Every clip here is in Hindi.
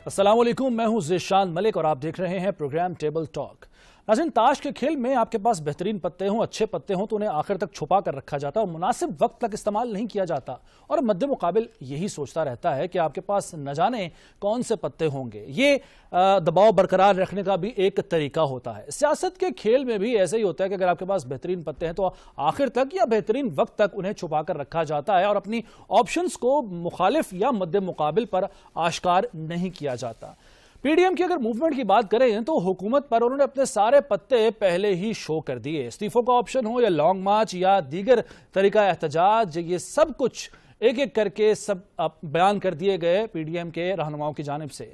अस्सलाम वालेकुम, मैं हूं ज़ीशान मलिक और आप देख रहे हैं प्रोग्राम टेबल टॉक। नाज़रीन, ताश के खेल में आपके पास बेहतरीन पत्ते हों, अच्छे पत्ते हों तो उन्हें आखिर तक छुपा कर रखा जाता है और मुनासिब वक्त तक इस्तेमाल नहीं किया जाता। और मद्दे मुकाबिल यही सोचता रहता है कि आपके पास न जाने कौन से पत्ते होंगे। ये दबाव बरकरार रखने का भी एक तरीका होता है। सियासत के खेल में भी ऐसे ही होता है कि अगर आपके पास बेहतरीन पत्ते हैं तो आखिर तक या बेहतरीन वक्त तक उन्हें छुपा कर रखा जाता है और अपनी ऑप्शंस को मुखालिफ या मद्दे मुकाबिल पर आश्कार नहीं किया जाता। पीडीएम की अगर मूवमेंट की बात करें तो हुकूमत पर उन्होंने अपने सारे पत्ते पहले ही शो कर दिए। इस्तीफों का ऑप्शन हो या लॉन्ग मार्च या दीगर तरीका एहतजाज, ये सब कुछ एक एक करके सब बयान कर दिए गए पीडीएम के रहनुमाओं की जानिब से।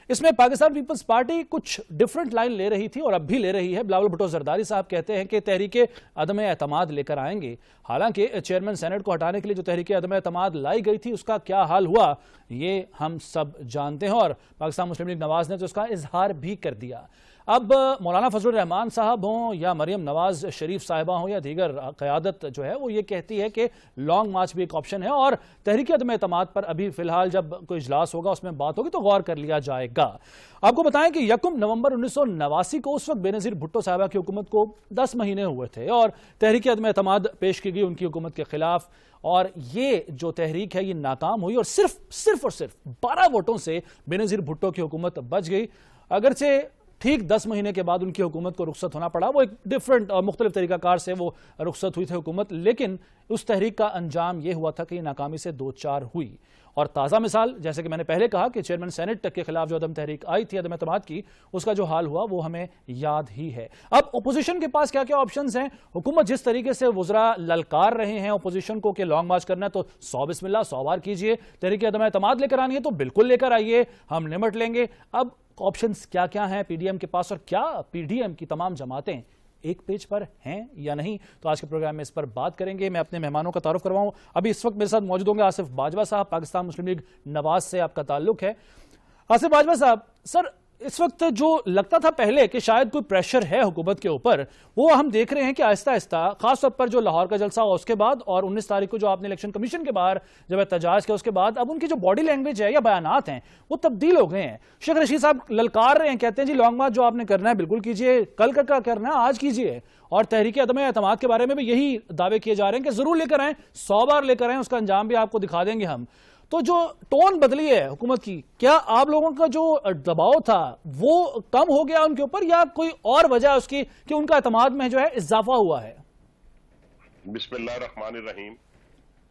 इसमें पाकिस्तान पीपल्स पार्टी कुछ डिफरेंट लाइन ले रही थी और अब भी ले रही है। बिलावल भुट्टो जरदारी साहब कहते हैं कि तहरीके अदम एतमाद लेकर आएंगे। हालांकि चेयरमैन सेनेट को हटाने के लिए जो तहरीके अदम एतमाद लाई गई थी उसका क्या हाल हुआ ये हम सब जानते हैं और पाकिस्तान मुस्लिम लीग नवाज ने तो उसका इजहार भी कर दिया। अब मौलाना फजलुर रहमान साहब हों या मरियम नवाज शरीफ साहिबा हों या दीगर क़यादत जो है वो ये कहती है कि लॉन्ग मार्च भी एक ऑप्शन है और तहरीक अदम एतमाद पर अभी फिलहाल जब कोई इजलास होगा उसमें बात होगी तो गौर कर लिया जाएगा। आपको बताएं कि 1 नवंबर 1989 को उस वक्त बेनज़ीर भुट्टो साहिबा की हुकूमत को 10 महीने हुए थे और तहरीक अदम एतमाद पेश की गई उनकी हुकूमत के खिलाफ और ये जो तहरीक है ये नाकाम हुई और सिर्फ 12 वोटों से बेनज़ीर भुट्टो की हुकूमत बच गई। अगरचे ठीक 10 महीने के बाद उनकी हुकूमत को रुखसत होना पड़ा, वो एक डिफरेंट और मुख्तलिफ तरीकाकार से वो रुखसत हुई थी हुकूमत, लेकिन उस तहरीक का अंजाम ये हुआ था कि नाकामी से 2-4 हुई। और ताज़ा मिसाल जैसे कि मैंने पहले कहा कि चेयरमैन सेनेट के खिलाफ जो अदम तहरीक आई थी अदम एतमाद की, उसका जो हाल हुआ वो हमें याद ही है। अब अपोजिशन के पास क्या क्या ऑप्शंस हैं। हुकूमत जिस तरीके से वुज़रा ललकार रहे हैं अपोजिशन को कि लॉन्ग मार्च करना है तो 100 बिस्मिल्लाह 100 बार कीजिए, तहरीक अदम एतमाद लेकर आनी है तो बिल्कुल लेकर आइए, हम निमट लेंगे। अब ऑप्शंस क्या क्या हैं पीडीएम के पास और क्या पीडीएम की तमाम जमातें एक पेज पर हैं या नहीं, तो आज के प्रोग्राम में इस पर बात करेंगे। मैं अपने मेहमानों का तारुफ करवाऊं। अभी इस वक्त मेरे साथ मौजूद होंगे आसिफ बाजवा साहब, पाकिस्तान मुस्लिम लीग नवाज से आपका ताल्लुक है। आसिफ बाजवा साहब, सर इस वक्त जो लगता था पहले कि शायद कोई प्रेशर है हुकूमत के ऊपर, वो हम देख रहे हैं कि आहिस्ता आहिस्ता खासतौर पर जो लाहौर का जलसा हुआ उसके बाद और 19 तारीख को जो आपने इलेक्शन कमीशन के बाहर जब एहतजाज किया उसके बाद अब उनकी जो बॉडी लैंग्वेज है या बयानात हैं वो तब्दील हो गए हैं। शेख रशीद साहब ललकार रहे हैं, कहते हैं जी लॉन्ग मार्च जो आपने करना है बिल्कुल कीजिए, कल का करना है आज कीजिए। और तहरीक अदम एतमाद के बारे में भी यही दावे किए जा रहे हैं कि जरूर लेकर आए, 100 बार लेकर आए, उसका अंजाम भी आपको दिखा देंगे हम। तो जो टोन बदली है हुकूमत की, क्या आप लोगों का जो दबाव था वो कम हो गया उनके ऊपर या कोई और वजह उसकी कि उनका एतमाद में जो है इजाफा हुआ है? बिस्मिल्लाहिर्रहमानिर्रहीम,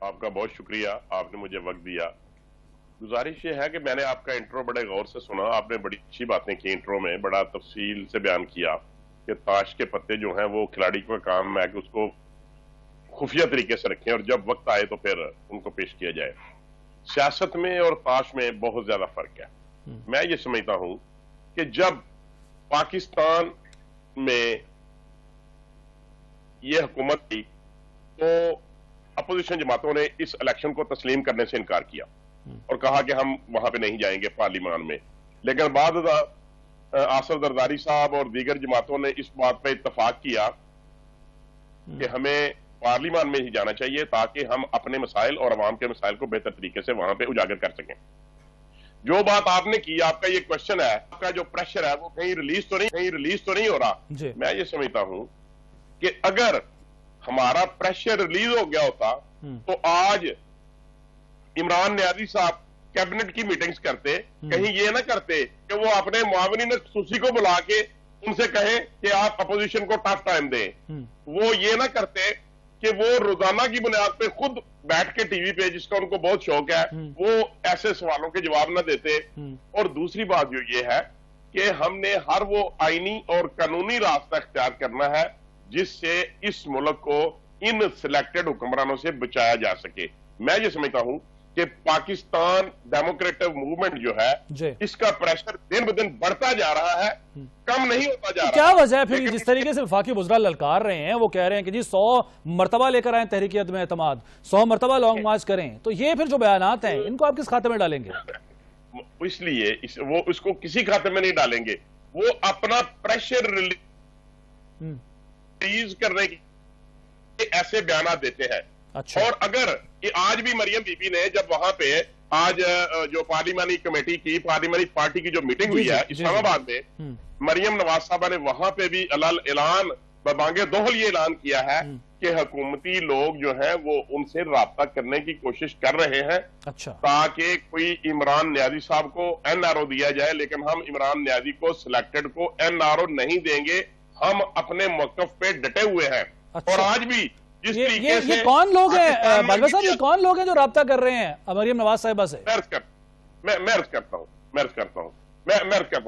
आपका बहुत शुक्रिया, आपने मुझे वक्त दिया। गुजारिश ये है कि मैंने आपका इंट्रो बड़े गौर से सुना, आपने बड़ी अच्छी बातें की, इंट्रो में बड़ा तफसील से बयान किया कि ताश के पत्ते जो हैं वो खिलाड़ी का काम है कि उसको खुफिया तरीके से रखें और जब वक्त आए तो फिर उनको पेश किया जाए। सियासत में और ताश में बहुत ज्यादा फर्क है। मैं ये समझता हूं कि जब पाकिस्तान में ये हुकूमत थी तो अपोजिशन जमातों ने इस इलेक्शन को तस्लीम करने से इनकार किया और कहा कि हम वहां पे नहीं जाएंगे पार्लियामान में। लेकिन बाद आसिफ जरदारी साहब और दीगर जमातों ने इस बात पे इत्तफाक किया कि हमें पार्लियामान में ही जाना चाहिए ताकि हम अपने मसाइल और अवाम के मसाइल को बेहतर तरीके से वहां पे उजागर कर सकें। जो बात आपने की, आपका ये क्वेश्चन है, आपका जो प्रेशर है वो कहीं रिलीज तो नहीं हो रहा। मैं ये समझता हूं कि अगर हमारा प्रेशर रिलीज हो गया होता तो आज इमरान न्याजी साहब कैबिनेट की मीटिंग्स करते, कहीं ये ना करते कि वो अपने मुआविन खसूसी को बुला के उनसे कहें कि आप अपोजिशन को टफ टाइम दें। वो ये ना करते कि वो रोजाना की बुनियाद पे खुद बैठ के टीवी पे, जिसका उनको बहुत शौक है, वो ऐसे सवालों के जवाब ना देते। और दूसरी बात जो ये है कि हमने हर वो आईनी और कानूनी रास्ता इख्तियार करना है जिससे इस मुल्क को इन सिलेक्टेड हुक्मरानों से बचाया जा सके। मैं ये समझता हूं कि पाकिस्तान डेमोक्रेटिक मूवमेंट जो है इसका प्रेशर दिन ब दिन बढ़ता जा रहा है, कम नहीं होता जा रहा। क्या वजह है फिर जिस तरीके से वफाकी वुज़रा ललकार रहे हैं, वो कह रहे हैं कि जी 100 मरतबा लेकर आए तहरीक अदम एतमाद, 100 मरतबा लॉन्ग मार्च करें, तो ये फिर जो बयानात हैं इनको आप किस खाते में डालेंगे? इसलिए वो इसको किसी खाते में नहीं डालेंगे, वो अपना प्रेशर रिलीज करने की ऐसे बयानात देते हैं। अच्छा। और अगर आज भी मरियम बीबी ने जब वहां पे आज जो पार्लिमानी कमेटी की, पार्लिमानी पार्टी की जो मीटिंग हुई है इस्लामाबाद में, मरियम नवाज साहबा ने वहां पे भी ऐलान बबांगे दोहल ये ऐलान किया है कि हुकूमती लोग जो हैं वो उनसे राब्ता करने की कोशिश कर रहे हैं। अच्छा। ताकि कोई इमरान न्याजी साहब को एनआरओ दिया जाए, लेकिन हम इमरान न्याजी को सिलेक्टेड को एनआरओ नहीं देंगे, हम अपने मौकफ पे डटे हुए हैं। अच्छा। और आज भी जिस तरीके से ये कौन लोग हैं बाजवा साहब, ये कौन लोग हैं जो राब्ता कर रहे हैं मरियम नवाज साहिबा से? मैं अर्ज करता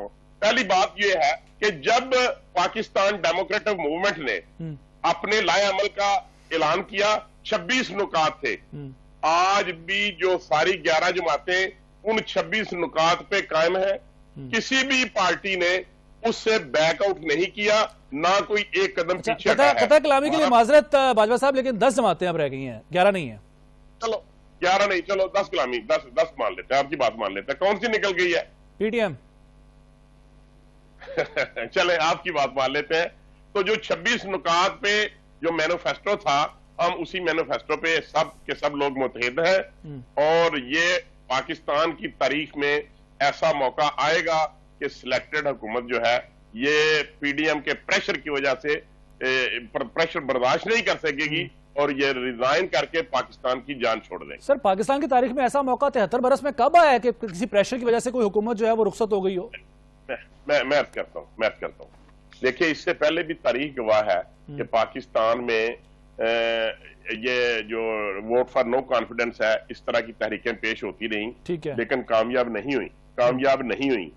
हूं। पहली बात यह है कि जब पाकिस्तान डेमोक्रेटिक मूवमेंट ने अपने लाए अमल का ऐलान किया, 26 नुकात थे। आज भी जो सारी 11 जमातें उन 26 नुकात पे कायम है। किसी भी पार्टी ने उससे बैकआउट नहीं किया, ना कोई एक कदम पीछे हटा है। पता कलामी के लिए माजरत बाजवा साहब, लेकिन 10 जमातें अब रह गई हैं, 11 नहीं है। चलो 11 नहीं, चलो 10 कलामी, 10 मान लेते हैं, आपकी बात मान लेते हैं। कौन सी निकल गई है? पीटीएम। चले आपकी बात मान लेते हैं। तो जो 26 नुकात पे जो मैनिफेस्टो था, हम उसी मैनिफेस्टो पे सब के सब लोग मुतहिद हैं। और ये पाकिस्तान की तारीख में ऐसा मौका आएगा कि सिलेक्टेड हुकूमत जो है ये पीडीएम के प्रेशर की वजह से प्रेशर बर्दाश्त नहीं कर सकेगी और ये रिजाइन करके पाकिस्तान की जान छोड़ दें। सर, पाकिस्तान की तारीख में ऐसा मौका 73 बरस में कब आया है कि किसी प्रेशर की वजह से कोई हुकूमत जो है वो रुखसत हो गई हो? मैं अर्ज करता हूं। देखिए, इससे पहले भी तारीख गवाह है कि पाकिस्तान में ये जो वोट फॉर नो कॉन्फिडेंस है, इस तरह की तहरीकें पेश होती रही, ठीक है, लेकिन कामयाब नहीं हुई।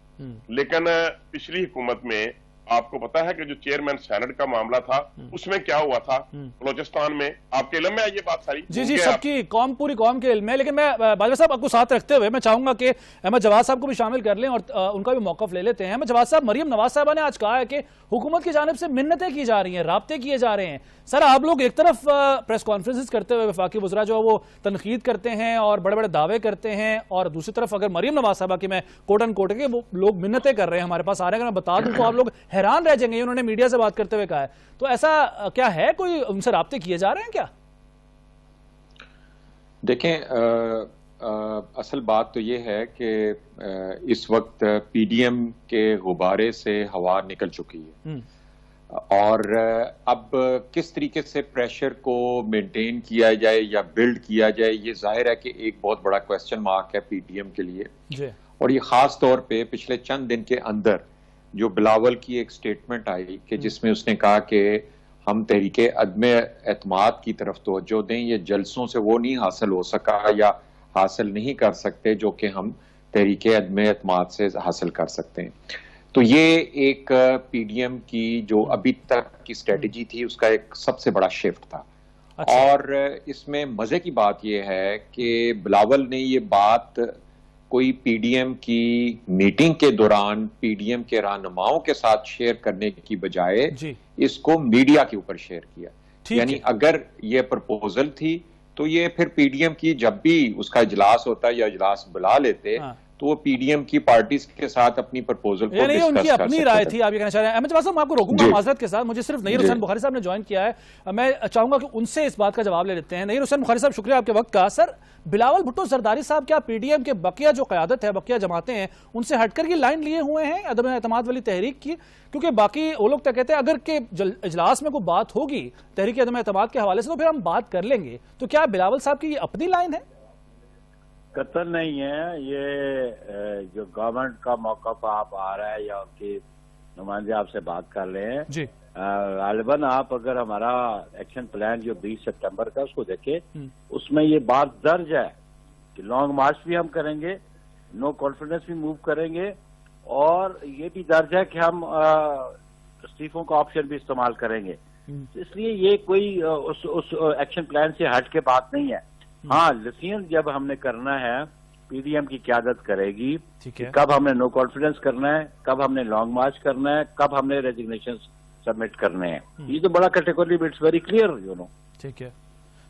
लेकिन पिछली हुकूमत में आपको पता है कि जो चेयरमैन सेनेट का मामला था, उसमें क्या हुआ था बलोचिस्तान में? आपके इल्म में है ये बात सारी? जी, सबकी कौम, पूरी कौम के इल्म में। लेकिन मैं बाजवा साहब आपको साथ रखते हुए मैं चाहूंगा कि अहमद जवाद साहब को भी शामिल कर लें और उनका भी मौकफ ले लेते हैं। अहमद जवाद साहब, मरियम नवाज साहिबा ने आज कहा है कि हुकूमत की जानिब से मिन्नतें की जा रही हैं, राब्ते किए जा रहे हैं। सर, आप लोग एक तरफ प्रेस कॉन्फ्रेंसेस करते हुए वफाकी वज़रा जो है वो तनकीद करते हैं और बड़े बड़े दावे करते हैं, और दूसरी तरफ अगर मरियम नवाज साहिबा की मैं कोट एंड कोट के वो लोग मिन्नतें कर रहे हैं, हमारे पास आ रहे हैं, अगर मैं बता दूं तो आप लोग हैरान रह जाएंगे, उन्होंने मीडिया से बात करते हुए कहा है। तो ऐसा क्या है, कोई उनसे राब्ते किए जा रहे हैं क्या? देखें, असल बात तो ये है कि इस वक्त पीडीएम के गुब्बारे से हवा निकल चुकी है और अब किस तरीके से प्रेशर को मेंटेन किया जाए या बिल्ड किया जाए, ये जाहिर है कि एक बहुत बड़ा क्वेश्चन मार्क है पीडीएम के लिए। और ये खास तौर पे पिछले चंद दिन के अंदर जो बिलावल की एक स्टेटमेंट आई कि जिसमें उसने कहा कि हम तहरीके अदम एतमाद की तरफ तवज्जो दें, ये जलसों से वो नहीं हासिल हो सका या हासिल नहीं कर सकते जो कि हम तहरीके अदम एतमाद से हासिल कर सकते हैं। तो ये एक पीडीएम की जो अभी तक की स्ट्रेटजी थी उसका एक सबसे बड़ा शिफ्ट था। अच्छा। और इसमें मजे की बात यह है कि बिलावल ने ये बात कोई पीडीएम की मीटिंग के दौरान पीडीएम के रहनुमाओं के साथ शेयर करने की बजाय इसको मीडिया के ऊपर शेयर किया। यानी अगर ये प्रपोजल थी तो ये फिर पीडीएम की जब भी उसका इजलास होता या इजलास बुला लेते तो वो पीडीएम की पार्टीज के साथ अपनी प्रपोजल को डिस्कस उनकी कर अपनी राय थी, आप ये कहना चाह रहे हैं। अहमद जवाद साहब, मैं आपको रोकूंगा माजरत के साथ, मुझे सिर्फ नईर हुसैन बुखारी साहब ने ज्वाइन किया है, मैं चाहूंगा कि उनसे इस बात का जवाब ले लेते हैं। नईर हुसैन बुखारी साहब, शुक्रिया आपके वक्त का। सर, बिलावल भुट्टो जरदारी साहब क्या पीडीएम के बकिया जो क़यादत है, बकिया जमातें हैं, उनसे हटकर की लाइन लिए हुए हैं अदम एतमाद वाली तहरीक की? क्योंकि बाकी वो लोग तो कहते हैं अगर के इजलास में कोई बात होगी तहरीक अदम एतमाद के हवाले से तो फिर हम बात कर लेंगे। तो क्या बिलावल साहब की अपनी लाइन है? कतल नहीं है, ये जो गवर्नमेंट का मौका आप आ रहा है या उनके नुमाइंदे आपसे बात कर रहे हैं जी। गालिबन आप अगर हमारा एक्शन प्लान जो 20 सितंबर का उसको देखें, उसमें ये बात दर्ज है कि लॉन्ग मार्च भी हम करेंगे, नो कॉन्फिडेंस भी मूव करेंगे, और ये भी दर्ज है कि हम इस्तीफों का ऑप्शन भी इस्तेमाल करेंगे। इसलिए ये कोई उस एक्शन प्लान से हट के बात नहीं है। हाँ, डिसीजन जब हमने करना है पीडीएम की क़यादत करेगी कि कब हमने नो कॉन्फिडेंस करना है, कब हमने लॉन्ग मार्च करना है, कब हमने रेजिग्नेशन सबमिट करने हैं। ये तो बड़ा category, it's very clear, you know. ठीक है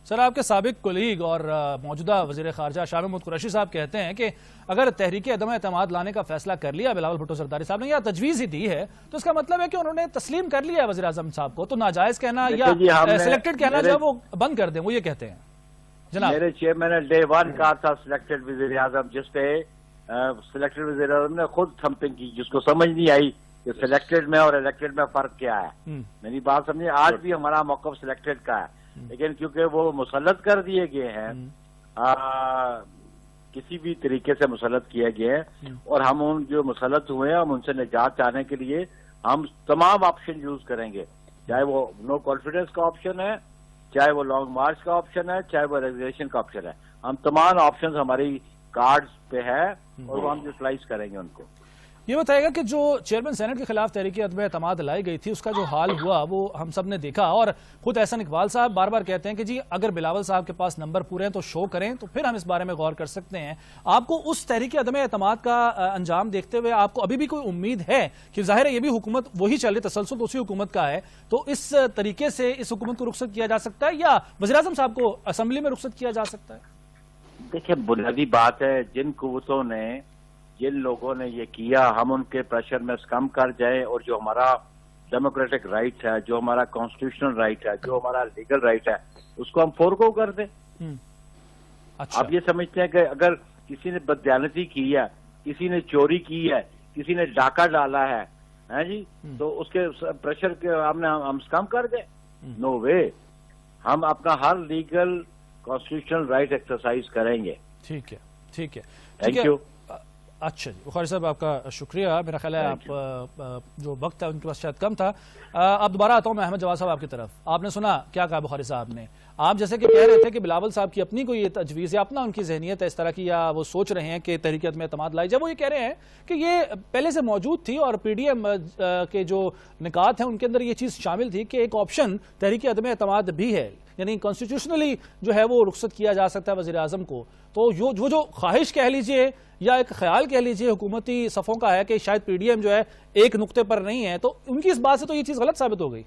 सर, आपके साबिक कोलीग और मौजूदा वजीर खारजा शाह महमूद कुरैशी साहब कहते हैं कि अगर तहरीक अदम एतमाद लाने का फैसला कर लिया बिलावल भुट्टो जरदारी साहब ने या तजवीज़ ही दी है, तो इसका मतलब है कि उन्होंने तस्लीम कर लिया है वज़ीर आज़म साहब को। तो नाजायज़ कहना या सिलेक्टेड कहना जो है वो बंद कर दें, वो ये कहते हैं। मेरे चेयरमैन ने डे 1 कहा था सिलेक्टेड वज़ीर आज़म, जिस पे सिलेक्टेड वज़ीर आज़म ने खुद थम्पिंग की, जिसको समझ नहीं आई कि सिलेक्टेड में और इलेक्टेड में फर्क क्या है। मेरी बात समझिए, आज भी हमारा मौक़िफ़ सिलेक्टेड का है, लेकिन क्योंकि वो मुसल्लत कर दिए गए हैं, किसी भी तरीके से मुसल्लत किए गए हैं, और हम उन जो मुसल्लत हुए हैं हम उनसे निजात चाहने के लिए हम तमाम ऑप्शन यूज करेंगे, चाहे वो नो कॉन्फिडेंस का ऑप्शन है, चाहे वो लॉन्ग मार्च का ऑप्शन है, चाहे वो रेजिग्नेशन का ऑप्शन है। हम तमाम ऑप्शन हमारी कार्ड्स पे है और वो हम यूटिलाइज करेंगे उनको। ये बताएगा कि जो चेयरमैन सेनेट के खिलाफ तहरीक अदम-ए-एतमाद लाई गई थी उसका जो हाल हुआ वो हम सब ने देखा, और खुद एहसन इकबाल साहब बार बार कहते हैं कि जी अगर बिलावल साहब के पास नंबर पूरे हैं तो शो करें, तो फिर हम इस बारे में गौर कर सकते हैं। आपको उस तहरीक अदम-ए-एतमाद का अंजाम देखते हुए आपको अभी भी कोई उम्मीद है कि जाहिर है ये भी हुकूमत वही चल रही, तसलसल तो उसी हुकूमत का है, तो इस तरीके से इस हुकूमत को रुखसत किया जा सकता है या वज़ीर-ए-आज़म साहब को असम्बली में रुखसत किया जा सकता है? देखिए, बुनियादी बात है, जिन कुव्वतों ने, जिन लोगों ने ये किया, हम उनके प्रेशर में कम कर जाए और जो हमारा डेमोक्रेटिक राइट है, जो हमारा कॉन्स्टिट्यूशनल राइट है, जो हमारा लीगल राइट है, उसको हम फोरगो कर दें। अच्छा। आप ये समझते हैं कि अगर किसी ने बददियानती की है, किसी ने चोरी की है, किसी ने डाका डाला है जी, तो उसके प्रेशर के हम कम कर दें? नो वे। हम अपना हर लीगल कॉन्स्टिट्यूशनल राइट एक्सरसाइज करेंगे। ठीक है, ठीक है, थैंक यू। अच्छा जी, बुखारी साहब आपका शुक्रिया। मेरा ख्याल है आप जो वक्त है उनके पास शायद कम था। अब दोबारा आता हूँ मैं अहमद जवाद साहब आपकी तरफ। आपने सुना क्या कहा बुखारी साहब ने? आप जैसे कि कह रहे थे कि बिलावल साहब की अपनी कोई तजवीज़ या अपना उनकी जहनीत है इस तरह की, या वो सोच रहे हैं कि तहरीक अदम-ए-एतमाद लाई जाए, वो ये कह रहे हैं कि ये पहले से मौजूद थी और PDM के जो निकात हैं उनके अंदर ये चीज़ शामिल थी कि एक ऑप्शन तहरीक अदम-ए-एतमाद भी है, यानी कॉन्स्टिट्यूशनली जो है वो रुखसत किया जा सकता है वज़ीर आज़म को। तो वो जो ख्वाहिश कह लीजिए या एक ख्याल कह लीजिए हुकूमती सफ़ों का है कि शायद PDM जो है एक नुक्ते पर नहीं है, तो उनकी इस बात से तो ये चीज़ गलत साबित हो गई।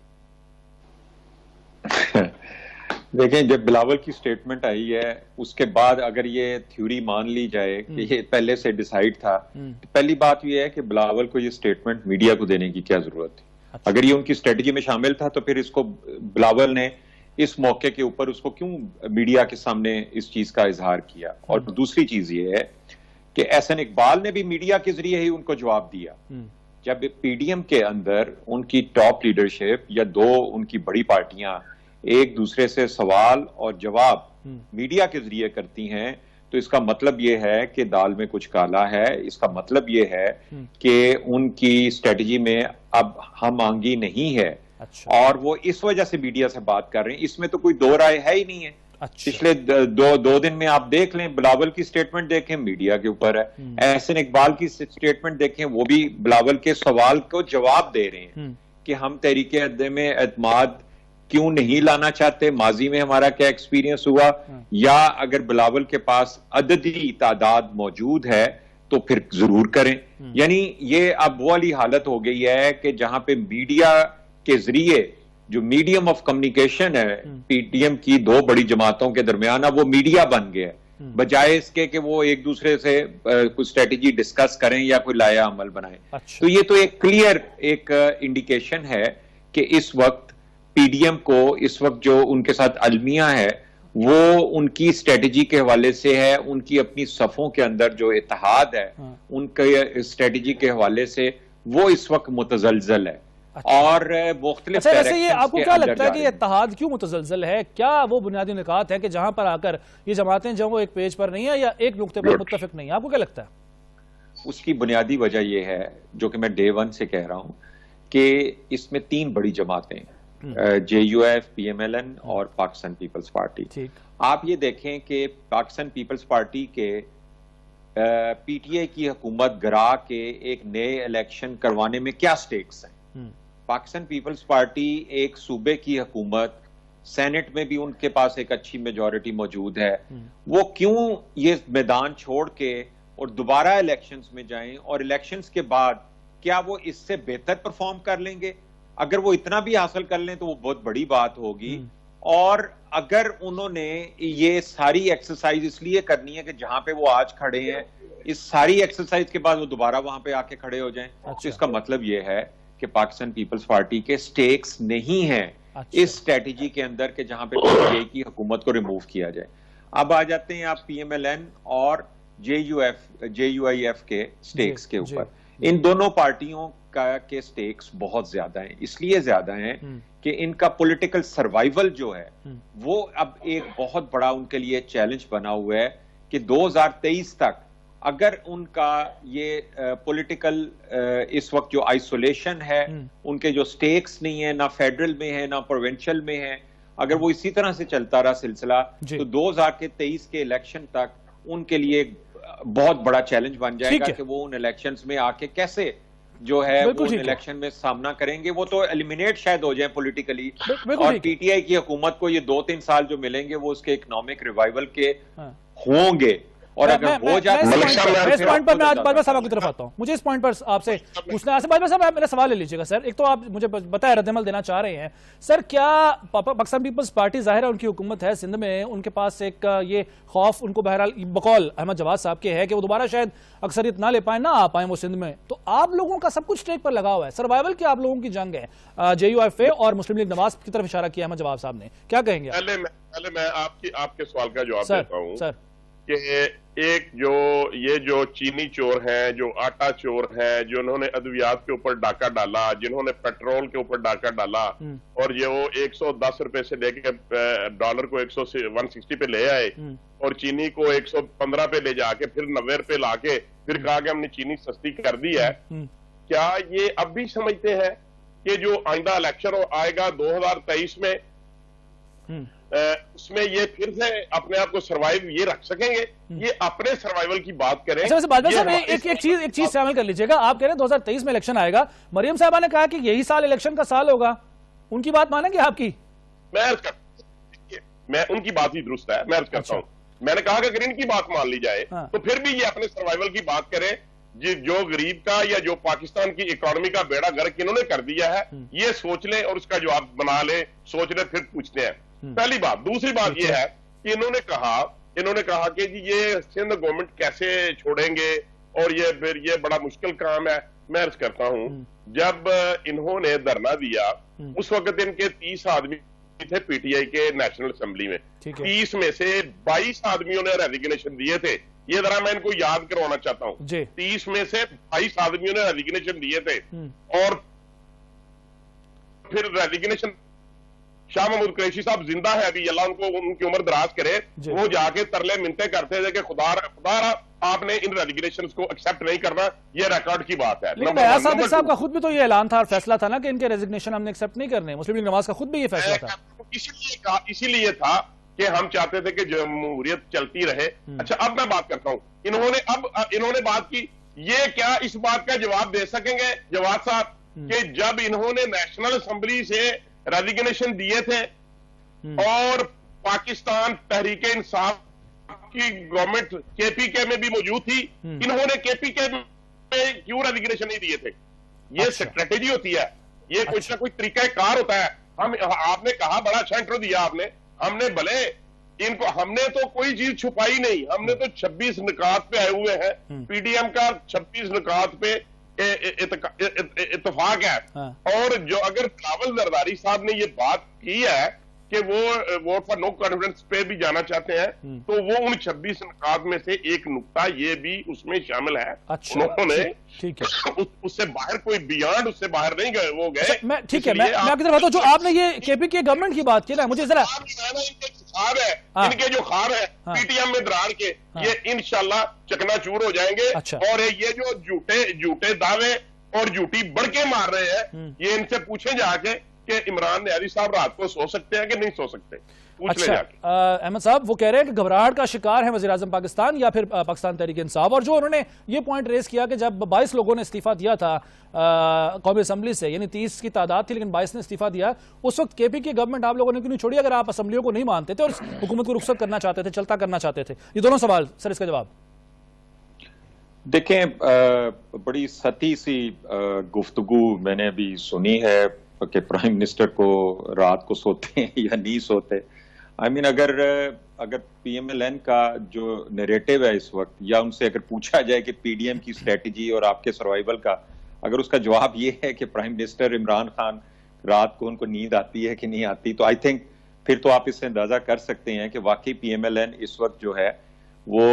देखें, जब बिलावल की स्टेटमेंट आई है उसके बाद अगर ये थ्योरी मान ली जाए कि ये पहले से डिसाइड था, तो पहली बात ये है कि बिलावल को ये स्टेटमेंट मीडिया को देने की क्या जरूरत थी? अच्छा। अगर ये उनकी स्ट्रेटजी में शामिल था तो फिर इसको बिलावल ने इस मौके के ऊपर उसको क्यों मीडिया के सामने इस चीज का इजहार किया? और दूसरी चीज ये है कि एहसन इकबाल ने भी मीडिया के जरिए ही उनको जवाब दिया। जब PDM के अंदर उनकी टॉप लीडरशिप या दो उनकी बड़ी पार्टियां एक दूसरे से सवाल और जवाब मीडिया के जरिए करती हैं, तो इसका मतलब ये है कि दाल में कुछ काला है। इसका मतलब ये है कि उनकी स्ट्रेटजी में अब हम आंगी नहीं है। अच्छा। और वो इस वजह से मीडिया से बात कर रहे हैं, इसमें तो कोई दो राय है ही नहीं है। अच्छा। पिछले दो दिन में आप देख लें, बिलावल की स्टेटमेंट देखें, मीडिया के ऊपर है। एहसन इकबाल की स्टेटमेंट देखें, वो भी बिलावल के सवाल को जवाब दे रहे हैं कि हम तहरीक अदम-ए-एतमाद क्यों नहीं लाना चाहते, माजी में हमारा क्या एक्सपीरियंस हुआ, या अगर बिलावल के पास अददी तादाद मौजूद है तो फिर जरूर करें। यानी ये अब वो वाली हालत हो गई है कि जहां पे मीडिया के जरिए जो मीडियम ऑफ कम्युनिकेशन है PDM की दो बड़ी जमातों के दरमियान, वो मीडिया बन गया है, बजाय इसके कि वो एक दूसरे से कुछ स्ट्रेटेजी डिस्कस करें या कोई लाया अमल बनाए। अच्छा। तो ये तो एक क्लियर एक इंडिकेशन है कि इस वक्त PDM को इस वक्त जो उनके साथ अलमिया है वो उनकी स्ट्रेटेजी के हवाले से है, उनकी अपनी सफों के अंदर जो इत्तेहाद है उनके स्ट्रेटेजी के हवाले से वो इस वक्त मुतजलजल है। अच्छा। और मुख्तलिफ वैसे ये आपको क्या लगता है कि ये इत्तेहाद क्यों मुतजलजल है? क्या वो बुनियादी निकात है कि जहां पर आकर ये जमातें जो वो एक पेज पर नहीं है या एक नुक्ते पर मुत्तफिक नहीं है? आपको क्या लगता है? उसकी बुनियादी वजह यह है, जो कि मैं डे 1 से कह रहा हूं, कि इसमें तीन बड़ी जमातें, JUF, PMLN और पाकिस्तान पीपल्स पार्टी। आप ये देखें कि पाकिस्तान पीपल्स पार्टी के PTI की हुकूमत गिरा के एक नए इलेक्शन करवाने में क्या स्टेक्स हैं? पाकिस्तान पीपल्स पार्टी एक सूबे की हुकूमत, सेनेट में भी उनके पास एक अच्छी मेजॉरिटी मौजूद है, वो क्यों ये मैदान छोड़ के और दोबारा इलेक्शंस में जाएं, और इलेक्शंस के बाद क्या वो इससे बेहतर परफॉर्म कर लेंगे? अगर वो इतना भी हासिल कर लें तो वो बहुत बड़ी बात होगी। और अगर उन्होंने ये सारी एक्सरसाइज इसलिए करनी है कि जहां पे वो आज खड़े हैं, इस सारी एक्सरसाइज के बाद वो दोबारा वहां पे आके खड़े हो जाएं, तो इसका मतलब ये है कि पाकिस्तान पीपल्स पार्टी के स्टेक्स नहीं हैं इस स्ट्रेटेजी के अंदर के जहां पे PTI की हुकूमत को रिमूव किया जाए। अब आ जाते हैं आप PMLN और JUIF के स्टेक्स के ऊपर। इन दोनों पार्टियों के स्टेक्स बहुत ज्यादा हैं, इसलिए ज्यादा हैं कि इनका पॉलिटिकल सर्वाइवल जो है वो अब एक बहुत बड़ा उनके लिए चैलेंज बना हुआ है कि 2023 तक अगर उनका ये पॉलिटिकल इस वक्त जो आइसोलेशन है, उनके जो स्टेक्स नहीं है, ना फेडरल में है ना प्रोविंशियल में है, अगर वो इसी तरह से चलता रहा सिलसिला तो 2023 के इलेक्शन तक उनके लिए बहुत बड़ा चैलेंज बन जाएगा कि वो उन इलेक्शंस में आके कैसे जो है वो उन इलेक्शन में सामना करेंगे। वो तो एलिमिनेट शायद हो जाए पॉलिटिकली, और PTI की हुकूमत को ये 2-3 साल जो मिलेंगे वो उसके इकोनॉमिक रिवाइवल के होंगे। और अगर वो जाए इस पॉइंट पर मैं आज बाजवा साहब की तरफ आता हूं। मुझे इस पॉइंट पर आपसे पूछना है, बाजवा साहब आप मेरा सवाल ले लीजिएगा सर। एक तो आप मुझे बताया रद्दमल देना चाह रहे हैं सर, क्या पाकिस्तान पीपल्स पार्टी जाहिर है उनकी हुकूमत है सिंध में, उनके पास एक ये खौफ उनको बहरहाल बकौल अहमद जवाद साहब के है कि वो दोबारा शायद अक्सरियत ना ले पाए, ना आ पाए वो सिंध में, तो आप लोगों का सब कुछ स्टेक पर लगा हुआ है, सर्वाइवल की आप लोगों की जंग है। JUIF और मुस्लिम लीग नवाज की तरफ इशारा किया अहमद जवाद साहब ने, क्या कहेंगे? पहले मैं आपके सवाल का जवाब देता हूं सर कि एक जो चीनी चोर हैं, जो आटा चोर हैं, जो उन्होंने अद्वियात के ऊपर डाका डाला, जिन्होंने पेट्रोल के ऊपर डाका डाला और ये वो 110 रुपए से लेके डॉलर को 160 पे ले आए और चीनी को 115 पे ले जाके फिर 90 रुपए लाके फिर कहा कि हमने चीनी सस्ती कर दी है, क्या ये अब भी समझते हैं कि जो आइंदा इलेक्शन आएगा 2023 में उसमें ये फिर से अपने आप को सर्वाइव ये रख सकेंगे? ये अपने सर्वाइवल की बात करें। एक चीज शामिल कर लीजिएगा, आप कह रहे हैं 2023 में इलेक्शन आएगा, मरियम साहबा ने कहा कि यही साल इलेक्शन का साल होगा, उनकी बात मानेंगे आपकी? मैं उनकी बात ही दुरुस्त है, मैं अर्ज करता हूं, मैंने कहा कि अगर इनकी बात मान ली जाए तो फिर भी ये अपने सर्वाइवल की बात करें। जो गरीब का या जो पाकिस्तान की इकोनॉमी का बेड़ा गर्क इन्होंने कर दिया है, ये सोच लें और उसका जवाब बना लें, सोच लें फिर पूछते हैं। पहली बात। दूसरी बात यह है कि इन्होंने कहा कि जी ये सिंध गवर्नमेंट कैसे छोड़ेंगे और ये फिर ये बड़ा मुश्किल काम है। मैं अर्ज करता हूं, जब इन्होंने धरना दिया उस वक्त इनके 30 आदमी थे PTI के नेशनल असेंबली में, 30 में से 22 आदमियों ने रेजिग्नेशन दिए थे। ये जरा मैं इनको याद करवाना चाहता हूं, 30 में से 22 आदमियों ने रेजिग्नेशन दिए थे और फिर रेजिग्नेशन शाह महमूद कुरैशी साहब जिंदा है अभी, अल्लाह उनको उनकी उम्र दराज करे, वो जाके तरले मिन्नतें करते थे कि खुदा आपने इन रेजिग्नेशंस को एक्सेप्ट नहीं करना, ये रिकॉर्ड की बात है। लेकिन सादिक साहब का खुद भी तो ये ऐलान था और फैसला था ना कि इनके रेजिग्नेशन हमने एक्सेप्ट नहीं करने, मुस्लिम लीग नवाज का खुद भी ये फैसला था। इसीलिए था कि हम चाहते थे कि जमहूरियत चलती रहे। अच्छा, अब मैं बात करता हूं, इन्होंने बात की, ये क्या इस बात का जवाब दे सकेंगे जवाब साहब कि जब इन्होंने नेशनल असेंबली से रेजिग्नेशन दिए थे और पाकिस्तान तहरीके इंसाफ की गवर्नमेंट KPK में भी मौजूद थी, इन्होंने KPK में क्यों रेजिग्नेशन नहीं दिए थे? ये स्ट्रेटेजी होती है, ये कुछ ना कुछ तरीका कार होता है। आपने कहा बड़ा अच्छा इंट्रो दिया आपने, हमने तो कोई चीज छुपाई नहीं, हमने तो 26 निकात पे आए हुए हैं, PDM का 26 निकात पे इत्तेफाक है। और जो अगर बिलावल जरदारी साहब ने ये बात की है कि वो वोट फॉर नो कॉन्फिडेंस पे भी जाना चाहते हैं, तो वो उन 26 निकात में से एक नुक्ता ये भी उसमें शामिल है। उन्होंने ठीक है उससे बाहर कोई बियॉन्ड उससे बाहर नहीं गए, वो गए। मैं ठीक है, मैं आपकी तरफ आता हूं, जो आपने ये KPK गवर्नमेंट की बात की ना, मुझे जरा इनके जो खार है PTM में दरार के, ये इंशाल्लाह चकनाचूर हो जाएंगे। और ये जो झूठे दावे और झूठी बढ़के मार रहे हैं, ये इनसे पूछे जाके कि इमरान न्यारी साहब रात को सो सकते हैं कि नहीं सो सकते। अच्छा, अहमद साहब वो कह रहे हैं कि घबराहट का शिकार है वज़ीर आज़म पाकिस्तान या फिर पाकिस्तान तहरीक इंसाफ, और जो उन्होंने ये पॉइंट रेज किया कि जब 22 लोगों ने इस्तीफा दिया था कौमी असम्बली से, यानी 30 की तादाद थी लेकिन 22 ने इस्तीफा दिया, उस वक्त KPK गवर्नमेंट आप लोगों ने क्यों नहीं छोड़ी? अगर आप असम्बलियों को नहीं मानते थे और हुकूमत को रुखसत करना चाहते थे, चलता करना चाहते थे। ये दोनों सवाल सर, इसका जवाब देखें। बड़ी सती सी गुफ्तगू मैंने अभी सुनी है कि प्राइम मिनिस्टर को रात को सोते हैं या नहीं सोते। I mean, अगर PMLN का जो नैरेटिव है इस वक्त, या उनसे अगर पूछा जाए कि PDM की स्ट्रेटजी और आपके सर्वाइवल का, अगर उसका जवाब ये है कि प्राइम मिनिस्टर इमरान खान रात को उनको नींद आती है कि नहीं आती, तो आई थिंक फिर तो आप इससे अंदाजा कर सकते हैं कि वाकई PMLN इस वक्त जो है वो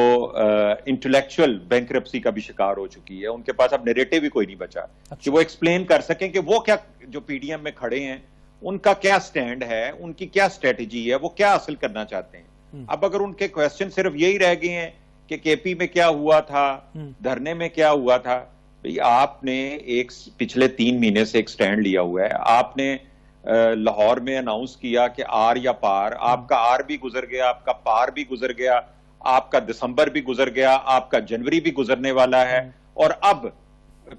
इंटेलेक्चुअल बैंकरप्सी का भी शिकार हो चुकी है। उनके पास अब नैरेटिव ही कोई नहीं बचा कि वो एक्सप्लेन कर सकें कि वो क्या, जो PDM में खड़े हैं उनका क्या स्टैंड है, उनकी क्या स्ट्रेटेजी है, वो क्या हासिल करना चाहते हैं। अब अगर उनके क्वेश्चन सिर्फ यही रह गए हैं कि KP में क्या हुआ था, धरने में क्या हुआ था, भाई आपने पिछले 3 महीने से एक स्टैंड लिया हुआ है। आपने लाहौर में अनाउंस किया कि आर या पार, आपका आर भी गुजर गया, आपका पार भी गुजर गया, आपका दिसंबर भी गुजर गया, आपका जनवरी भी गुजरने वाला है, और अब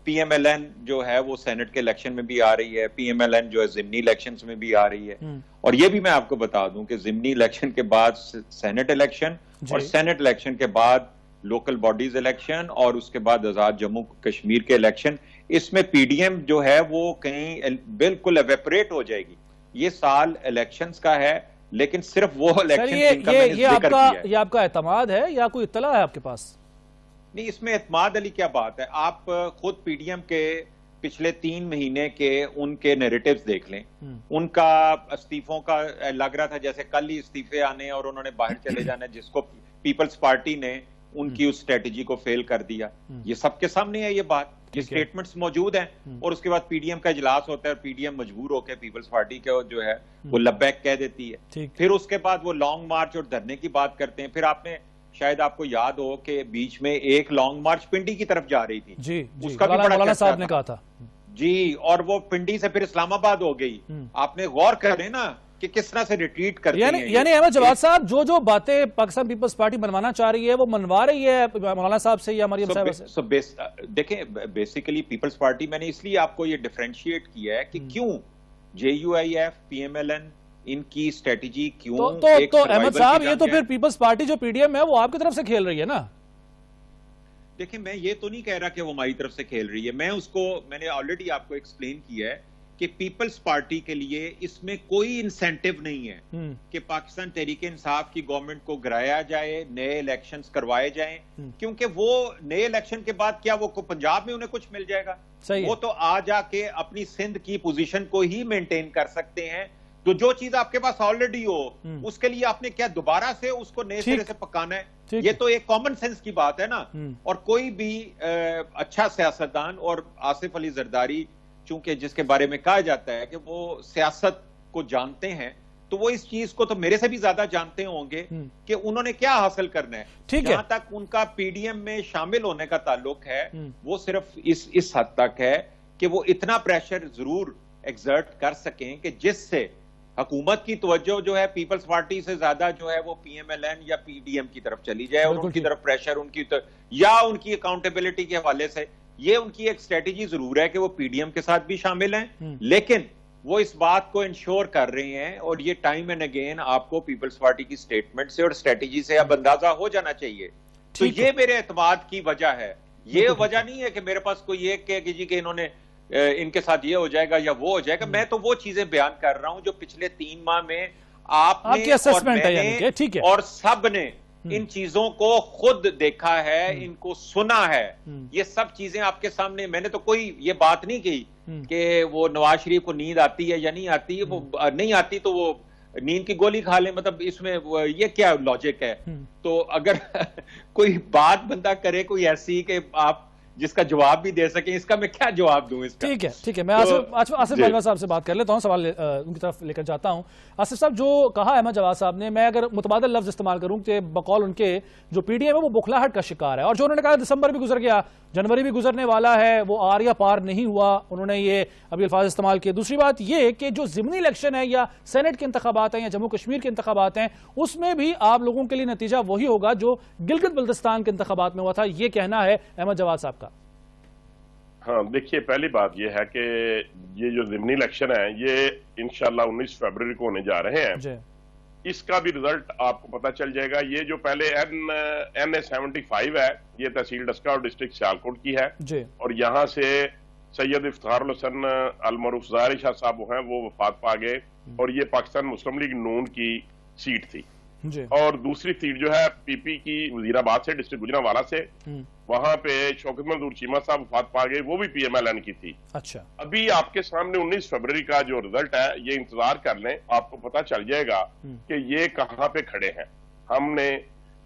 PMLN जो है वो सेनेट के इलेक्शन में भी आ रही है, PMLN जो है जिमनी इलेक्शंस में भी आ रही है। और ये भी मैं आपको बता दूं कि जिमनी इलेक्शन के बाद सेनेट इलेक्शन, और सेनेट इलेक्शन के बाद लोकल बॉडीज इलेक्शन, और उसके बाद आजाद जम्मू कश्मीर के इलेक्शन, इसमें PDM जो है वो कहीं बिल्कुल एवेपोरेट हो जाएगी। ये साल इलेक्शंस का है, लेकिन सिर्फ वो इलेक्शन ये आपका एतमाद है या कोई इत्तला है आपके पास? नहीं, इसमें एतमाद अली क्या बात है। आप खुद PDM के पिछले 3 महीने के उनके नैरेटिव्स देख लें। उनका इस्तीफों का लग रहा था जैसे कल ही इस्तीफे आने और उन्होंने बाहर चले जाना, जिसको पीपल्स पार्टी ने उनकी उस स्ट्रेटेजी को फेल कर दिया। ये सबके सामने है ये बात, ये स्टेटमेंट्स मौजूद हैं। और उसके बाद PDM का इजलास होता है और PDM मजबूर होकर पीपल्स पार्टी के जो है वो लब्बैक कह देती है। फिर उसके बाद वो लॉन्ग मार्च और धरने की बात करते हैं। फिर आपने शायद आपको याद हो कि बीच में एक लॉन्ग मार्च पिंडी की तरफ जा रही थी, जी, उसका भी बड़ा मौलाना साहब ने कहा था जी, और वो पिंडी से फिर इस्लामाबाद हो गई। आपने गौर करें ना कि किस तरह से रिट्रीट करते हैं। यानी अहमद जवाद साहब जो बातें पाकिस्तान पीपल्स पार्टी मनवाना चाह रही है वो मनवा रही है मौलाना साहब से या मरियम साहब से? देखें, बेसिकली पीपल्स पार्टी, मैंने इसलिए आपको ये डिफरेंशिएट किया है कि क्यों JUIF PMLN इनकी स्ट्रेटेजी क्यों। तो अहमद साहब, ये तो फिर पीपल्स पार्टी जो PDM है वो आपकी तरफ से खेल रही है ना? देखिए, मैं ये तो नहीं कह रहा कि वो हमारी तरफ से खेल रही है। मैंने ऑलरेडी आपको एक्सप्लेन किया है कि पीपल्स पार्टी के लिए इसमें कोई इंसेंटिव नहीं है कि पाकिस्तान तहरीक इंसाफ की गवर्नमेंट को गिराया जाए, नए इलेक्शंस करवाए जाएं, क्योंकि वो नए इलेक्शन के बाद क्या वो पंजाब में उन्हें कुछ मिल जाएगा? वो तो आ जाके अपनी सिंध की पोजीशन को ही मेंटेन कर सकते हैं। तो जो चीज आपके पास ऑलरेडी हो उसके लिए आपने क्या दोबारा से उसको नए सिरे से पकाना है? ये तो एक कॉमन सेंस की बात है ना। और कोई भी अच्छा सियासतदान, और आसिफ अली जरदारी चूंकि जिसके बारे में कहा जाता है कि वो सियासत को जानते हैं, तो वो इस चीज को तो मेरे से भी ज्यादा जानते होंगे कि उन्होंने क्या हासिल करना है। जहां तक उनका PDM में शामिल होने का ताल्लुक है, वो सिर्फ इस हद तक है कि वो इतना प्रेशर जरूर एक्सर्ट कर सकें कि जिससे हुकूमत की तवज्जो जो है पीपल्स पार्टी से ज्यादा जो है वो PMLN या PDM की तरफ चली जाए, और उनकी तरफ प्रेशर या उनकी अकाउंटेबिलिटी के हवाले से ये उनकी एक स्ट्रेटेजी जरूर है कि वो PDM के साथ भी शामिल हैं, लेकिन वो इस बात को इंश्योर कर रहे हैं, और ये टाइम एंड अगेन आपको पीपल्स पार्टी की स्टेटमेंट से और स्ट्रेटेजी से अब अंदाजा हो जाना चाहिए। तो ये मेरे एतमाद की वजह है। ये वजह नहीं है कि मेरे पास कोई एक कहे कि इन्होंने इनके साथ ये हो जाएगा या वो हो जाएगा। मैं तो वो चीजें बयान कर रहा हूं जो पिछले 3 माह में आपने और मैंने और सब ने इन चीजों को खुद देखा है, इनको सुना है। ये सब चीजें आपके सामने। मैंने तो कोई ये बात नहीं की कि वो नवाज शरीफ को नींद आती है या नहीं आती है। वो नहीं आती तो वो नींद की गोली खा ले, मतलब इसमें ये क्या लॉजिक है? तो अगर कोई बात बंदा करे कोई ऐसी कि आप जिसका जवाब भी दे सके, इसका मैं क्या जवाब दूं इसका? ठीक है, मैं आसिफ मालवा साहब से बात कर लेता हूं, सवाल उनकी तरफ लेकर जाता हूं। आसिफ साहब, जो कहा अहमद जवाद साहब ने, मैं अगर मुतबादल लफ्ज इस्तेमाल करूं कि बकौल उनके जो PDM है वो बुखलाहट का शिकार है, और जो उन्होंने कहा दिसंबर भी गुजर गया, जनवरी भी गुजरने वाला है, वो आर या पार नहीं हुआ, उन्होंने ये अभी अल्फाज इस्तेमाल किए। दूसरी बात ये कि जो ज़िमनी इलेक्शन है या सेनेट के इंतखाबात हैं या जम्मू कश्मीर के इंतखाबात हैं, उसमें भी आप लोगों के लिए नतीजा वही होगा जो गिलगित बल्तिस्तान के इंतखाबात में हुआ था, ये कहना है अहमद जवाद साहब का। हाँ, देखिए, पहली बात यह है कि ये जो ज़िमनी इलेक्शन है ये इंशाल्लाह 19 फरवरी को होने जा रहे हैं। इसका भी रिजल्ट आपको पता चल जाएगा। ये जो पहले NA75 है, ये तहसील डस्का और डिस्ट्रिक्ट सियालकोट की है, और यहाँ से सैयद इफ्तारुल हसन अल-मरूफ ज़ाहिरी शाह साहब हैं, वो वफात पा गए, और ये पाकिस्तान मुस्लिम लीग नून की सीट थी। और दूसरी सीट जो है पीपी की वजीराबाद से, डिस्ट्रिक्ट गुजरांवाला से, वहां पे शौकत मंजूर चीमा साहब वफात पा गए, वो भी पीएमएलएन की थी। अच्छा, अभी आपके सामने 19 फरवरी का जो रिजल्ट है, ये इंतजार कर लें, आपको पता चल जाएगा कि ये कहां पे खड़े हैं। हमने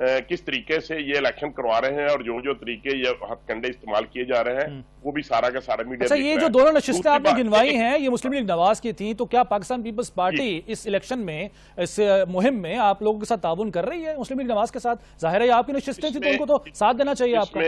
किस तरीके से ये इलेक्शन करवा रहे हैं और जो जो तरीके ये हथकंडे इस्तेमाल किए जा रहे हैं, वो भी सारा का सारा मीडिया। अच्छा, ये जो दोनों नशिस्तें आपने गिनवाई हैं, ये मुस्लिम लीग नवाज की थी, तो क्या पाकिस्तान पीपल्स पार्टी इस इलेक्शन में, इस मुहिम में आप लोगों के साथ ताउन कर रही है मुस्लिम लीग नवाज के साथ? जाहिर है आपकी नशिस्तें थी तो उनको तो साथ देना चाहिए आपका।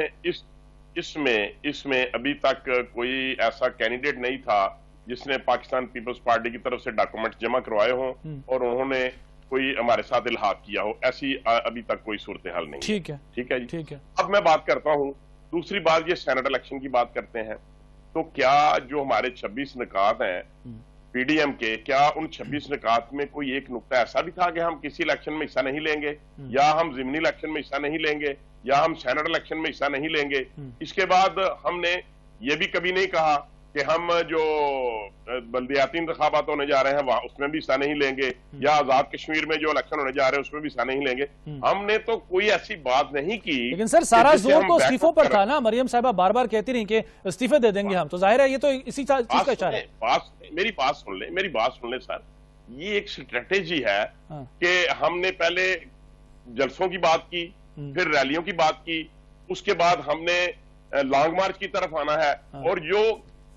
इसमें अभी तक कोई ऐसा कैंडिडेट नहीं था जिसने पाकिस्तान पीपल्स पार्टी की तरफ से डॉक्यूमेंट जमा करवाए हों और उन्होंने कोई हमारे साथ इल्हाक किया हो, ऐसी अभी तक कोई सूरत हाल नहीं। ठीक है जी, ठीक है। अब मैं बात करता हूं, दूसरी बात, ये सेनेट इलेक्शन की बात करते हैं, तो क्या जो हमारे 26 निकात हैं पीडीएम के, क्या उन 26 निकात में कोई एक नुक्ता ऐसा भी था कि हम किसी इलेक्शन में हिस्सा नहीं लेंगे, या हम जिमनी इलेक्शन में हिस्सा नहीं लेंगे, या हम सेनेट इलेक्शन में हिस्सा नहीं लेंगे? इसके बाद हमने ये भी कभी नहीं कहा कि हम जो बल्दियाती इंतखाबात होने जा रहे हैं वहां उसमें भी हिस्सा नहीं लेंगे, या आजाद कश्मीर में जो इलेक्शन होने जा रहे हैं उसमें भी हिस्सा नहीं लेंगे। हमने तो कोई ऐसी बात नहीं की। लेकिन सर सारा जोर तो इस्तीफों पर था ना, मरियम साहिबा बार बार कहती रही कि इस्तीफे दे देंगे हम, तो जाहिर है ये तो इसी चीज का इशारा है। मेरी बात सुन ले सर, ये एक स्ट्रेटेजी है कि हमने पहले जलसों की बात की, फिर रैलियों की बात की, उसके बाद हमने लॉन्ग मार्च की तरफ आना है, और जो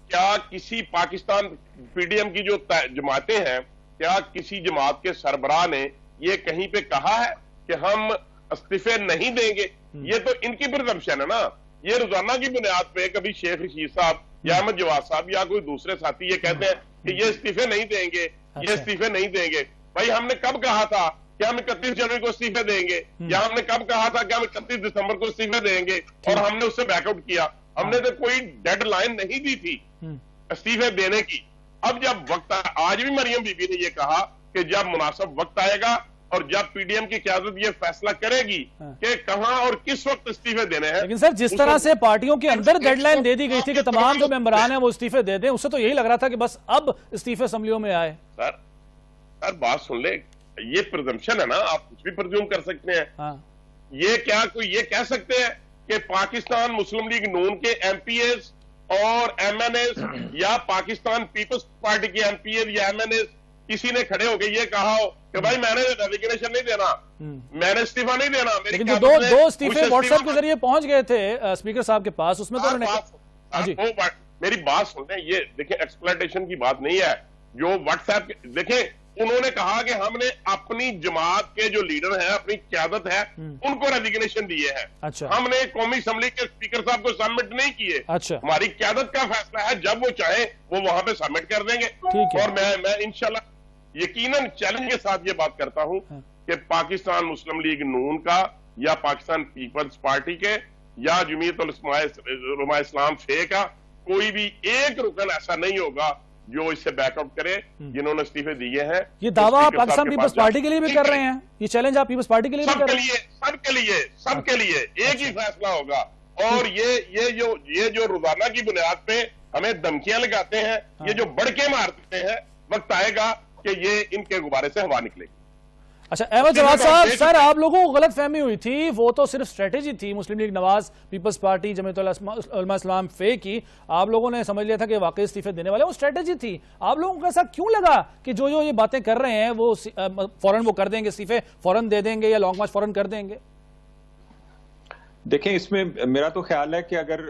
क्या किसी पाकिस्तान पीडीएम की जो जमातें हैं, क्या किसी जमात के सरबराह ने ये कहीं पे कहा है कि हम इस्तीफे नहीं देंगे? ये तो इनकी प्रिजम्पशन है ना। ये रोजाना की बुनियाद पे कभी शेख रशीद साहब या अहमद जवाद साहब या कोई दूसरे साथी ये कहते हैं कि ये इस्तीफे नहीं देंगे, ये इस्तीफे नहीं देंगे। भाई हमने कब कहा था कि हम 31 जनवरी को इस्तीफे देंगे, या हमने कब कहा था कि हम 31 दिसंबर को इस्तीफे देंगे, और हमने उससे बैकआउट किया? हमने तो कोई डेडलाइन नहीं दी थी इस्तीफे देने की। अब जब वक्त, आज भी मरियम बीबी ने ये कहा कि जब मुनासिब वक्त आएगा और जब पीडीएम की क़यादत ये फैसला करेगी कि कहां और किस वक्त इस्तीफे देने हैं। लेकिन सर जिस तरह से पार्टियों के अंदर डेडलाइन दे दी गई थी कि तमाम जो मेंबरान हैं वो इस्तीफे दे दें, उससे तो यही लग रहा था कि बस अब इस्तीफे असेंबलियों में आए। सर बात सुन ले, ये प्रिजम्पशन है ना, आप कुछ भी प्रिज्यूम कर सकते हैं। ये क्या कोई ये कह सकते हैं कि पाकिस्तान मुस्लिम लीग नून के एमपीएस और एमएनएस या पाकिस्तान पीपल्स पार्टी के एमपीएस या एमएनएस किसी ने खड़े होकर ये कहा हो कि भाई मैंने रेजिग्नेशन नहीं देना, मैंने इस्तीफा नहीं देना? लेकिन जो दो इस्तीफे व्हाट्सएप के जरिए पहुंच गए थे स्पीकर साहब के पास, उसमें तो उन्होंने मेरी बात सुनते हैं, ये देखिए एक्सप्लॉयटेशन की बात नहीं है। जो व्हाट्सएप देखें, उन्होंने कहा कि हमने अपनी जमात के जो लीडर हैं, अपनी क़यादत है, उनको रेजिग्नेशन दिए हैं। अच्छा। हमने कौमी असेंबली के स्पीकर साहब को सबमिट नहीं किए। अच्छा। हमारी क़यादत का फैसला है, जब वो चाहे वो वहां पे सबमिट कर देंगे। और मैं इंशाल्लाह यकीनन चैलेंज के साथ ये बात करता हूं कि पाकिस्तान मुस्लिम लीग नून का या पाकिस्तान पीपल्स पार्टी के या जमीयत उलमा इस्लाम फे का कोई भी एक रुकन ऐसा नहीं होगा जो इससे बैकआउट करे, जिन्होंने इस्तीफे दिए हैं। ये दावा आप पाकिस्तान पीपल्स पार्टी के लिए भी कर रहे हैं, ये चैलेंज आप पीपल्स पार्टी के लिए भी कर रहे हैं? सबके लिए एक ही फैसला होगा। और ये जो रोजाना की बुनियाद पे हमें धमकियां लगाते हैं, ये जो बढ़के मारते हैं, वक्त आएगा कि ये इनके गुब्बारे से हवा निकलेगी। अच्छा अहमद जवाद साहब, सर आप लोगों को गलत फहमी हुई थी, वो तो सिर्फ स्ट्रेटेजी थी Muslim League Nawaz Peoples Party Jamiat Ulema Islam फे की, आप लोगों ने समझ लिया था कि वाकई इस्तीफे देने वाले, वो स्ट्रेटेजी थी। आप लोगों को ऐसा क्यों लगा कि जो ये बातें कर रहे हैं वो फौरन वो कर देंगे, इस्तीफे फौरन दे देंगे या लॉन्ग मार्च फौरन कर देंगे? देखें, इसमें मेरा तो ख्याल है कि अगर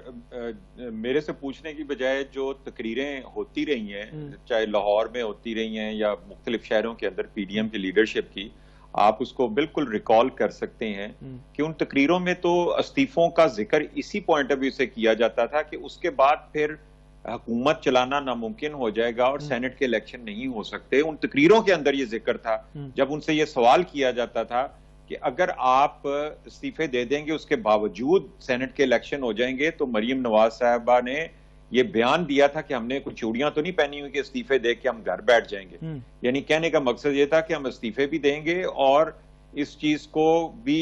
मेरे से पूछने की बजाय जो तकरीरें होती रही हैं, चाहे लाहौर में होती रही हैं या मुख्तलिफ शहरों के अंदर पीडीएम की लीडरशिप की, आप उसको बिल्कुल रिकॉल कर सकते हैं कि उन तकरीरों में तो इस्तीफों का जिक्र इसी पॉइंट ऑफ व्यू से किया जाता था कि उसके बाद फिर हुकूमत चलाना नामुमकिन हो जाएगा और सेनेट के इलेक्शन नहीं हो सकते। उन तकरीरों के अंदर ये जिक्र था। जब उनसे ये सवाल किया जाता था कि अगर आप इस्तीफे दे देंगे उसके बावजूद सेनेट के इलेक्शन हो जाएंगे, तो मरियम नवाज साहबा ने ये बयान दिया था कि हमने कुछ चूड़ियां तो नहीं पहनी हुई कि इस्तीफे दे के हम घर बैठ जाएंगे। यानी कहने का मकसद ये था कि हम इस्तीफे भी देंगे और इस चीज को भी,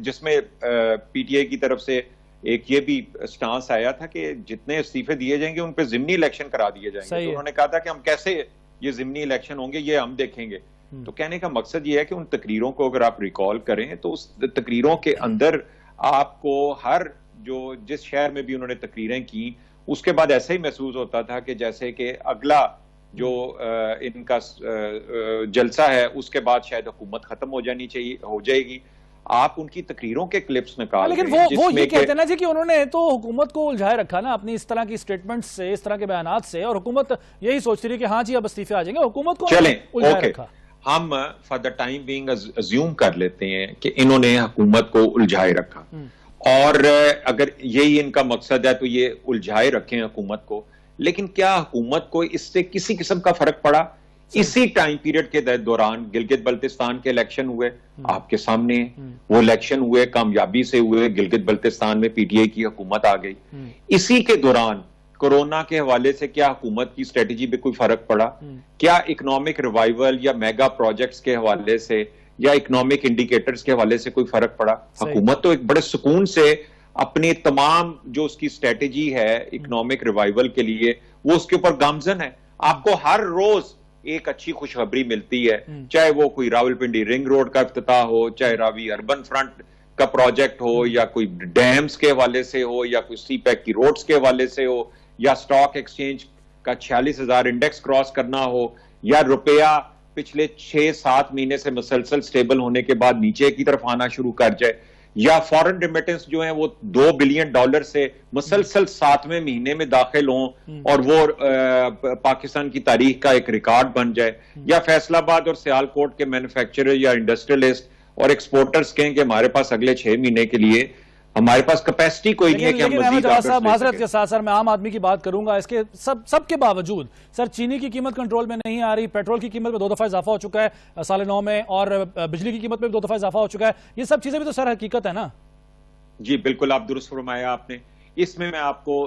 जिसमें पीटीआई की तरफ से एक ये भी स्टांस आया था कि जितने इस्तीफे दिए जाएंगे उन पे जिमनी इलेक्शन करा दिए जाएंगे। तो उन्होंने कहा था कि हम कैसे ये जिमनी इलेक्शन होंगे ये हम देखेंगे। तो कहने का मकसद ये है कि उन तकरीरों को अगर आप रिकॉल करें तो उस तकरीरों के अंदर आपको हर जिस शहर में भी उन्होंने तकरीरें की उसके बाद ऐसा ही महसूस होता था कि जैसे कि अगला जो इनका जलसा है उसके बाद शायद हुकूमत खत्म हो जाएगी। आप उनकी तकरीरों के क्लिप्स निकाल, लेकिन वो ये कहते हैं ना जी कि उन्होंने तो हुकूमत को उलझाए रखा ना अपनी इस तरह की स्टेटमेंट से, इस तरह के बयानात से, और हुकूमत यही सोचती रही कि हाँ जी अब इस्तीफे आ जाएंगे, हुकूमत को उलझाए रखा। हम for the time being assume कर लेते हैं कि इन्होंने हुकूमत को उलझाए रखा, और अगर यही इनका मकसद है तो ये उलझाए रखें हुकूमत को। लेकिन क्या हुकूमत को इससे किसी किस्म का फर्क पड़ा? इसी टाइम पीरियड के दौरान गिलगित बल्तिस्तान के इलेक्शन हुए, आपके सामने वो इलेक्शन हुए, कामयाबी से हुए, गिलगित बल्तिस्तान में पीटीआई की हुकूमत आ गई। इसी के दौरान कोरोना के हवाले से क्या हुकूमत की स्ट्रेटेजी पे कोई फर्क पड़ा? क्या इकोनॉमिक रिवाइवल या मेगा प्रोजेक्ट्स के हवाले से या इकोनॉमिक इंडिकेटर्स के हवाले से कोई फर्क पड़ा? हुकूमत तो एक बड़े सुकून से अपनी तमाम जो उसकी स्ट्रेटेजी है इकोनॉमिक रिवाइवल के लिए वो उसके ऊपर गामजन है। आपको हर रोज एक अच्छी खुशखबरी मिलती है, चाहे वो कोई रावलपिंडी रिंग रोड का इफ्तिताह हो, चाहे रावी अर्बन फ्रंट का प्रोजेक्ट हो, या कोई डैम्स के हवाले से हो, या कोई सी पैक की रोड्स के हवाले से हो, या स्टॉक एक्सचेंज का 46,000 इंडेक्स क्रॉस करना हो, या रुपया पिछले 6-7 महीने से मुसलसल स्टेबल होने के बाद नीचे की तरफ आना शुरू कर जाए, या फॉरेन रेमिटेंस जो है वो $2 बिलियन से मुसलसल 7वें महीने में दाखिल हों और वो पाकिस्तान की तारीख का एक रिकॉर्ड बन जाए, या फैसलाबाद और सियालकोट के मैन्युफैक्चरर या इंडस्ट्रियलिस्ट और एक्सपोर्टर्स कहें कि हमारे पास अगले 6 महीने के लिए हमारे पास कैपेसिटी कोई नहीं है कि हम मजीद माजरत के साथ सर मैं आम आदमी की बात करूंगा। इसके सब के बावजूद सर चीनी की कीमत कंट्रोल में नहीं आ रही, पेट्रोल की कीमत में 2 दफा इजाफा हो चुका है 9.5 में, और बिजली की कीमत में भी 2 दफा इजाफा हो चुका है। ये सब चीजें भी तो सर हकीकत है ना? जी बिल्कुल, आप दुरुस्त फरमाया आपने। इसमें मैं आपको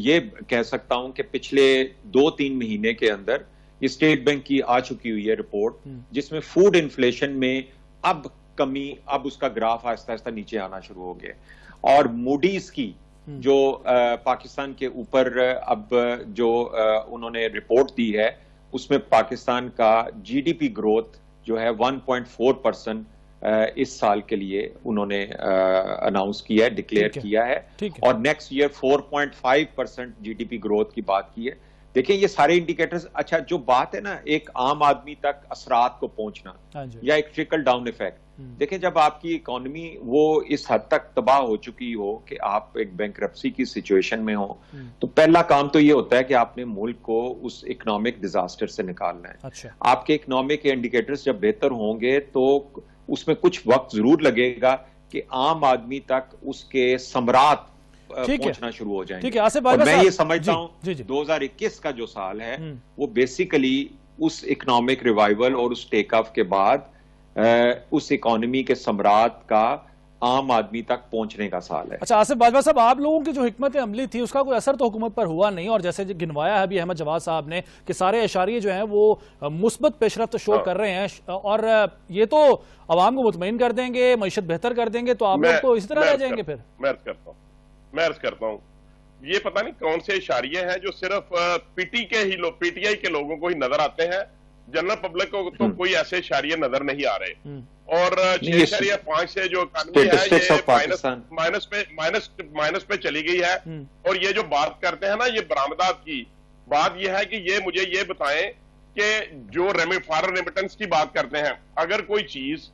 ये कह सकता हूं कि पिछले 2-3 महीने के अंदर स्टेट बैंक की आ चुकी हुई है रिपोर्ट, जिसमें फूड इन्फ्लेशन में अब कमी, अब उसका ग्राफ आहिस्ता आहिस्ता नीचे आना शुरू हो गया। और मूडीज की जो पाकिस्तान के ऊपर अब जो उन्होंने रिपोर्ट दी है उसमें पाकिस्तान का जीडीपी ग्रोथ जो है 1.4% इस साल के लिए उन्होंने अनाउंस किया है, डिक्लेयर किया है, और नेक्स्ट ईयर 4.5% जीडीपी ग्रोथ की बात की है। देखिए ये सारे इंडिकेटर्स, अच्छा जो बात है ना एक आम आदमी तक असरात को पहुंचना या एक ट्रिकल डाउन इफेक्ट, देखिए जब आपकी इकोनॉमी वो इस हद तक तबाह हो चुकी हो कि आप एक बैंकरप्सी की सिचुएशन में हो, तो पहला काम तो ये होता है कि आपने मुल्क को उस इकोनॉमिक डिजास्टर से निकालना है। अच्छा। आपके इकोनॉमिक इंडिकेटर्स जब बेहतर होंगे तो उसमें कुछ वक्त जरूर लगेगा कि आम आदमी तक उसके समरात पहुंचना शुरू हो जाएंगे। और मैं ये समझता हूं 2021 का जो साल है वो बेसिकली उस इकोनॉमिक रिवाइवल और उस टेक ऑफ के बाद उस इकोनॉमी के सम्राट का आम आदमी तक पहुंचने का साल है। अच्छा आसिफ बाजवा साहब, आप लोगों की जो हिकमत अमली थी उसका कोई असर तो हुकूमत पर हुआ नहीं, और जैसे गिनवाया है अभी अहमद जवाद साहब ने कि सारे इशारे जो हैं वो मुस्बत पेशरफ्त शो कर रहे हैं, और ये तो अवाम को मुतमईन कर देंगे, मईशत बेहतर कर देंगे, तो आप लोग तो इसी तरह रह जाएंगे फिर। मैं अर्ज करता हूं ये पता नहीं कौन से इशारे हैं जो सिर्फ पीटीआई के लोगों को ही नजर आते हैं, जनरल पब्लिक को तो कोई ऐसे इशारे नजर नहीं आ रहे। और 6.5 से जो इकॉनमी है ये माइनस पे चली गई है। और ये जो बात करते हैं ना ये बरामदात की बात, ये है कि ये मुझे ये बताएं कि जो फॉरेन रेमिटेंस की बात करते हैं, अगर कोई चीज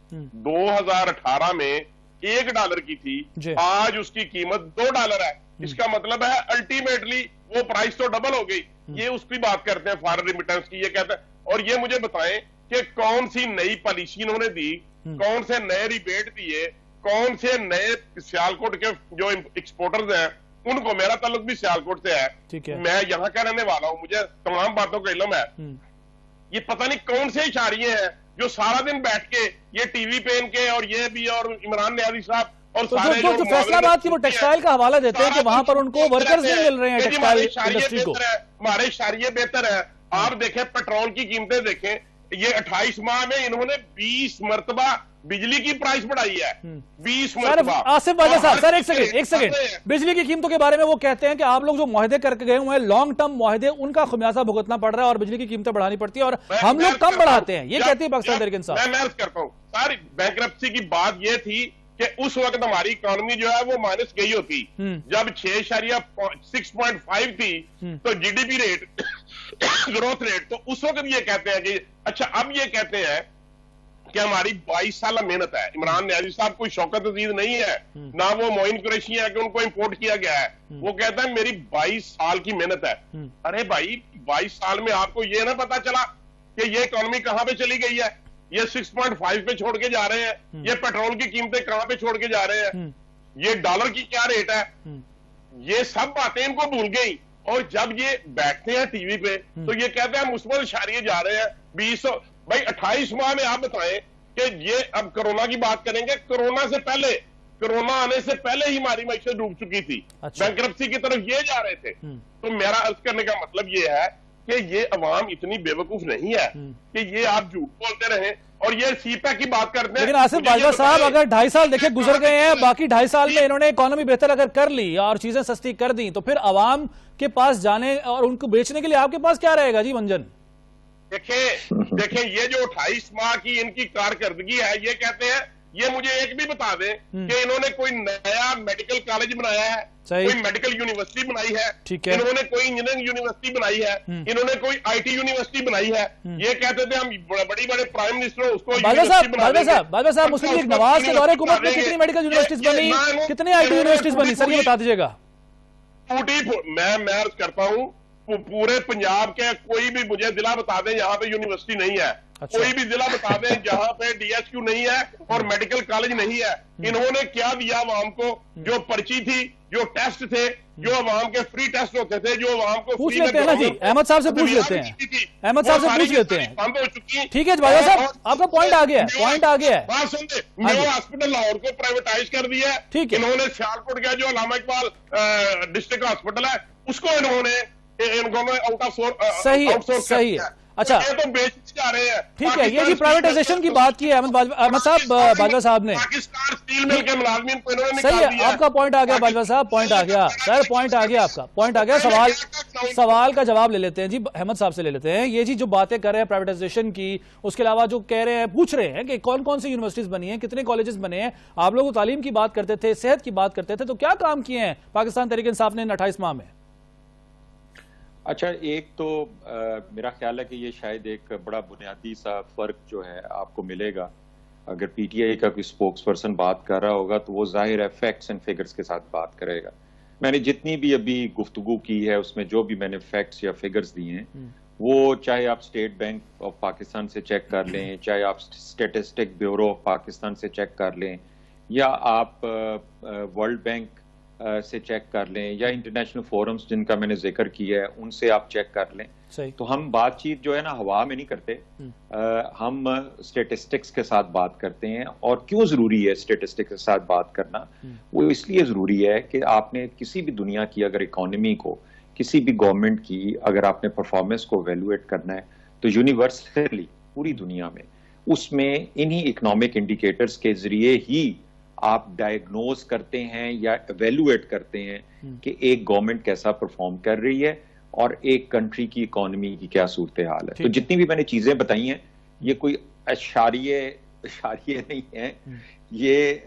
2018 में $1 की थी, आज उसकी कीमत $2 है, इसका मतलब है अल्टीमेटली वो प्राइस तो डबल हो गई। ये उसकी बात करते हैं फॉरेन रेमिटेंस की, ये कहते हैं। और ये मुझे बताएं कि कौन सी नई पॉलिसी इन्होंने दी, कौन से नए रिबेट दिए, कौन से नए सियालकोट के जो एक्सपोर्टर्स हैं उनको, मेरा ताल्लुक भी सियालकोट से है, मैं यहाँ का रहने वाला हूँ, मुझे तमाम बातों का इल्म है। ये पता नहीं कौन से इशारे हैं जो सारा दिन बैठ के ये टीवी पे इनके और ये भी और इमरान न्याजी साहब और तो सारे जो फैसलाबाद की वो टेक्सटाइल का हवाला देते हैं कि वहां पर उनको वर्कर्स नहीं मिल रहे हैं टेक्सटाइल इंडस्ट्री को। हमारे इशारे बेहतर है। आप देखें पेट्रोल की कीमतें देखें, ये 28 माह में इन्होंने 20 मरतबा बिजली की प्राइस बढ़ाई है 20 सर मरतबा। आसिफ वाजा साहब, सर एक सेकंड, बिजली की कीमतों के बारे में वो कहते हैं कि आप लोग जो मुआहदे करके गए हुए हैं, लॉन्ग टर्म मुआहदे, उनका खमियाजा भुगतना पड़ रहा है और बिजली की कीमतें बढ़ानी पड़ती है और हम लोग कम बढ़ाते हैं, ये कहती है पाकिस्तान तहरीक इंसाफ। मैं अर्ज करता हूँ, सारी बैंकरप्सी की बात ये थी कि उस वक्त हमारी इकोनॉमी जो है वो माइनस गई होती, जब 6.5 थी तो जीडीपी रेट ग्रोथ रेट, तो उस वक्त ये कहते हैं कि अच्छा, अब ये कहते हैं कि हमारी 22 साल मेहनत है। इमरान न्याजी साहब कोई शौकत अजीज नहीं है, ना वो मोइन कुरैशी है कि उनको इंपोर्ट किया गया है। वो कहता है मेरी 22 साल की मेहनत है। अरे भाई, 22 साल में आपको ये ना पता चला कि ये इकोनॉमी कहां पे चली गई है? ये 6.5 पे छोड़ के जा रहे हैं, ये पेट्रोल की कीमतें कहां पे छोड़ के जा रहे हैं, ये डॉलर की क्या रेट है, ये सब बातें इनको भूल गई। और जब ये बैठते हैं टीवी पे तो ये कहते हैं हम मुस्बत इशारे जा रहे हैं 20। भाई 28 माह में आप बताएं कि ये, अब कोरोना की बात करेंगे, कोरोना से पहले, कोरोना आने से पहले ही हमारी मईशत डूब चुकी थी, बैंकरप्सी की तरफ ये जा रहे थे। तो मेरा अर्ज करने का मतलब ये है कि ये अवाम इतनी बेवकूफ नहीं है कि ये आप झूठ बोलते रहे और ये सीपैक की बात करते हैं। लेकिन आसिफ बाजवा साहब, अगर 2.5 साल देखिए गुजर गए हैं, बाकी 2.5 साल में इन्होंने इकोनॉमी बेहतर अगर कर ली और चीजें सस्ती कर दी, तो फिर अवाम के पास जाने और उनको बेचने के लिए आपके पास क्या रहेगा जी मंजन? देखें ये जो 28 माह की इनकी कारकर्दगी है, ये कहते हैं, ये मुझे एक भी बता दें कि इन्होंने कोई नया मेडिकल कॉलेज बनाया है, कोई मेडिकल यूनिवर्सिटी बनाई है, इन्होंने कोई इंजीनियरिंग यूनिवर्सिटी बनाई है, इन्होंने कोई आईटी यूनिवर्सिटी बनाई है। ये कहते थे हम बड़ी बड़े प्राइम मिनिस्टर उसको बाजवा साहब, मुस्लिम लीग नवाज के दौरे हुकूमत में कितनी मेडिकल यूनिवर्सिटीज बनी, कितनी आईटी यूनिवर्सिटीज बनी, सर ये बता दीजिएगा। मैं अर्ज करता हूँ, पूरे पंजाब के कोई भी मुझे जिला बता दें यहाँ पे यूनिवर्सिटी नहीं है। अच्छा। कोई भी जिला बता दें जहां पे डीएसक्यू नहीं है और मेडिकल कॉलेज नहीं है। इन्होंने क्या दिया आवाम को? जो पर्ची थी, जो टेस्ट थे, जो आवाम के फ्री टेस्ट होते थे, जो आवाम को पूछ लेते हैं ना जी, अहमद साहब से पूछ लेते हैं, अहमद साहब से पूछ लेते हैं। बंद हो चुकी। ठीक है बाजवा साहब, आपका पॉइंट आ गया है, पॉइंट आ गया है। बात सुनिए, मेयो हॉस्पिटल लाहौर को प्राइवेटाइज कर दिया है। ठीक है। इन्होंने सियालकोट का जो अल्लामा इकबाल डिस्ट्रिक्ट हॉस्पिटल है उसको इन्होंने आउट ऑफ सोर्स सही है। अच्छा, ये तो बेचते जा रहे हैं। ठीक है, ये जी प्राइवेटाइजेशन की बात की है अहमद साहब बाजवा साहब ने। पाकिस्तान स्टील मिल के मुलाजमीन को इन्होंने सही है, आपका पॉइंट आ गया बाजवा साहब, पॉइंट आ गया सर, पॉइंट आ गया आपका, पॉइंट आ गया। सवाल का जवाब ले लेते हैं जी, अहमद साहब से ले लेते हैं। ये जी जो बातें कर रहे हैं प्राइवेटाइजेशन की, उसके अलावा जो कह रहे हैं, पूछ रहे हैं कि कौन कौन सी यूनिवर्सिटीज बनी है, कितने कॉलेजेस बने हैं। आप लोग तालीम की बात करते थे, सेहत की बात करते थे, तो क्या काम किए हैं पाकिस्तान तहरीक इंसाफ ने इन 28 माह में? अच्छा, एक तो मेरा ख्याल है कि ये शायद एक बड़ा बुनियादी सा फर्क जो है आपको मिलेगा। अगर पीटीआई का कोई स्पोक्स पर्सन बात कर रहा होगा तो वो जाहिर है फैक्ट्स एंड फिगर्स के साथ बात करेगा। मैंने जितनी भी अभी गुफ्तगू की है उसमें जो भी मैंने फैक्ट्स या फिगर्स दिए हैं, वो चाहे आप स्टेट बैंक ऑफ पाकिस्तान से चेक कर लें, चाहे आप स्टेटिस्टिक ब्यूरो ऑफ पाकिस्तान से चेक कर लें, या आप वर्ल्ड बैंक से चेक कर लें, या इंटरनेशनल फोरम्स जिनका मैंने जिक्र किया है उनसे आप चेक कर लें। तो हम बातचीत जो है ना हवा में नहीं करते, हम स्टेटिस्टिक्स के साथ बात करते हैं। और क्यों जरूरी है स्टेटिस्टिक्स के साथ बात करना? वो इसलिए जरूरी है कि आपने किसी भी दुनिया की अगर इकोनॉमी को, किसी भी गवर्नमेंट की अगर आपने परफॉर्मेंस को एवेलुएट करना है तो यूनिवर्सली पूरी दुनिया में उसमें इन्हीं इकोनॉमिक इंडिकेटर्स के जरिए ही आप डायग्नोज करते हैं या एवेलुएट करते हैं कि एक गवर्नमेंट कैसा परफॉर्म कर रही है और एक कंट्री की इकोनॉमी की क्या सूरत हाल है। तो जितनी भी मैंने चीजें बताई हैं ये कोई इशारिये नहीं है, ये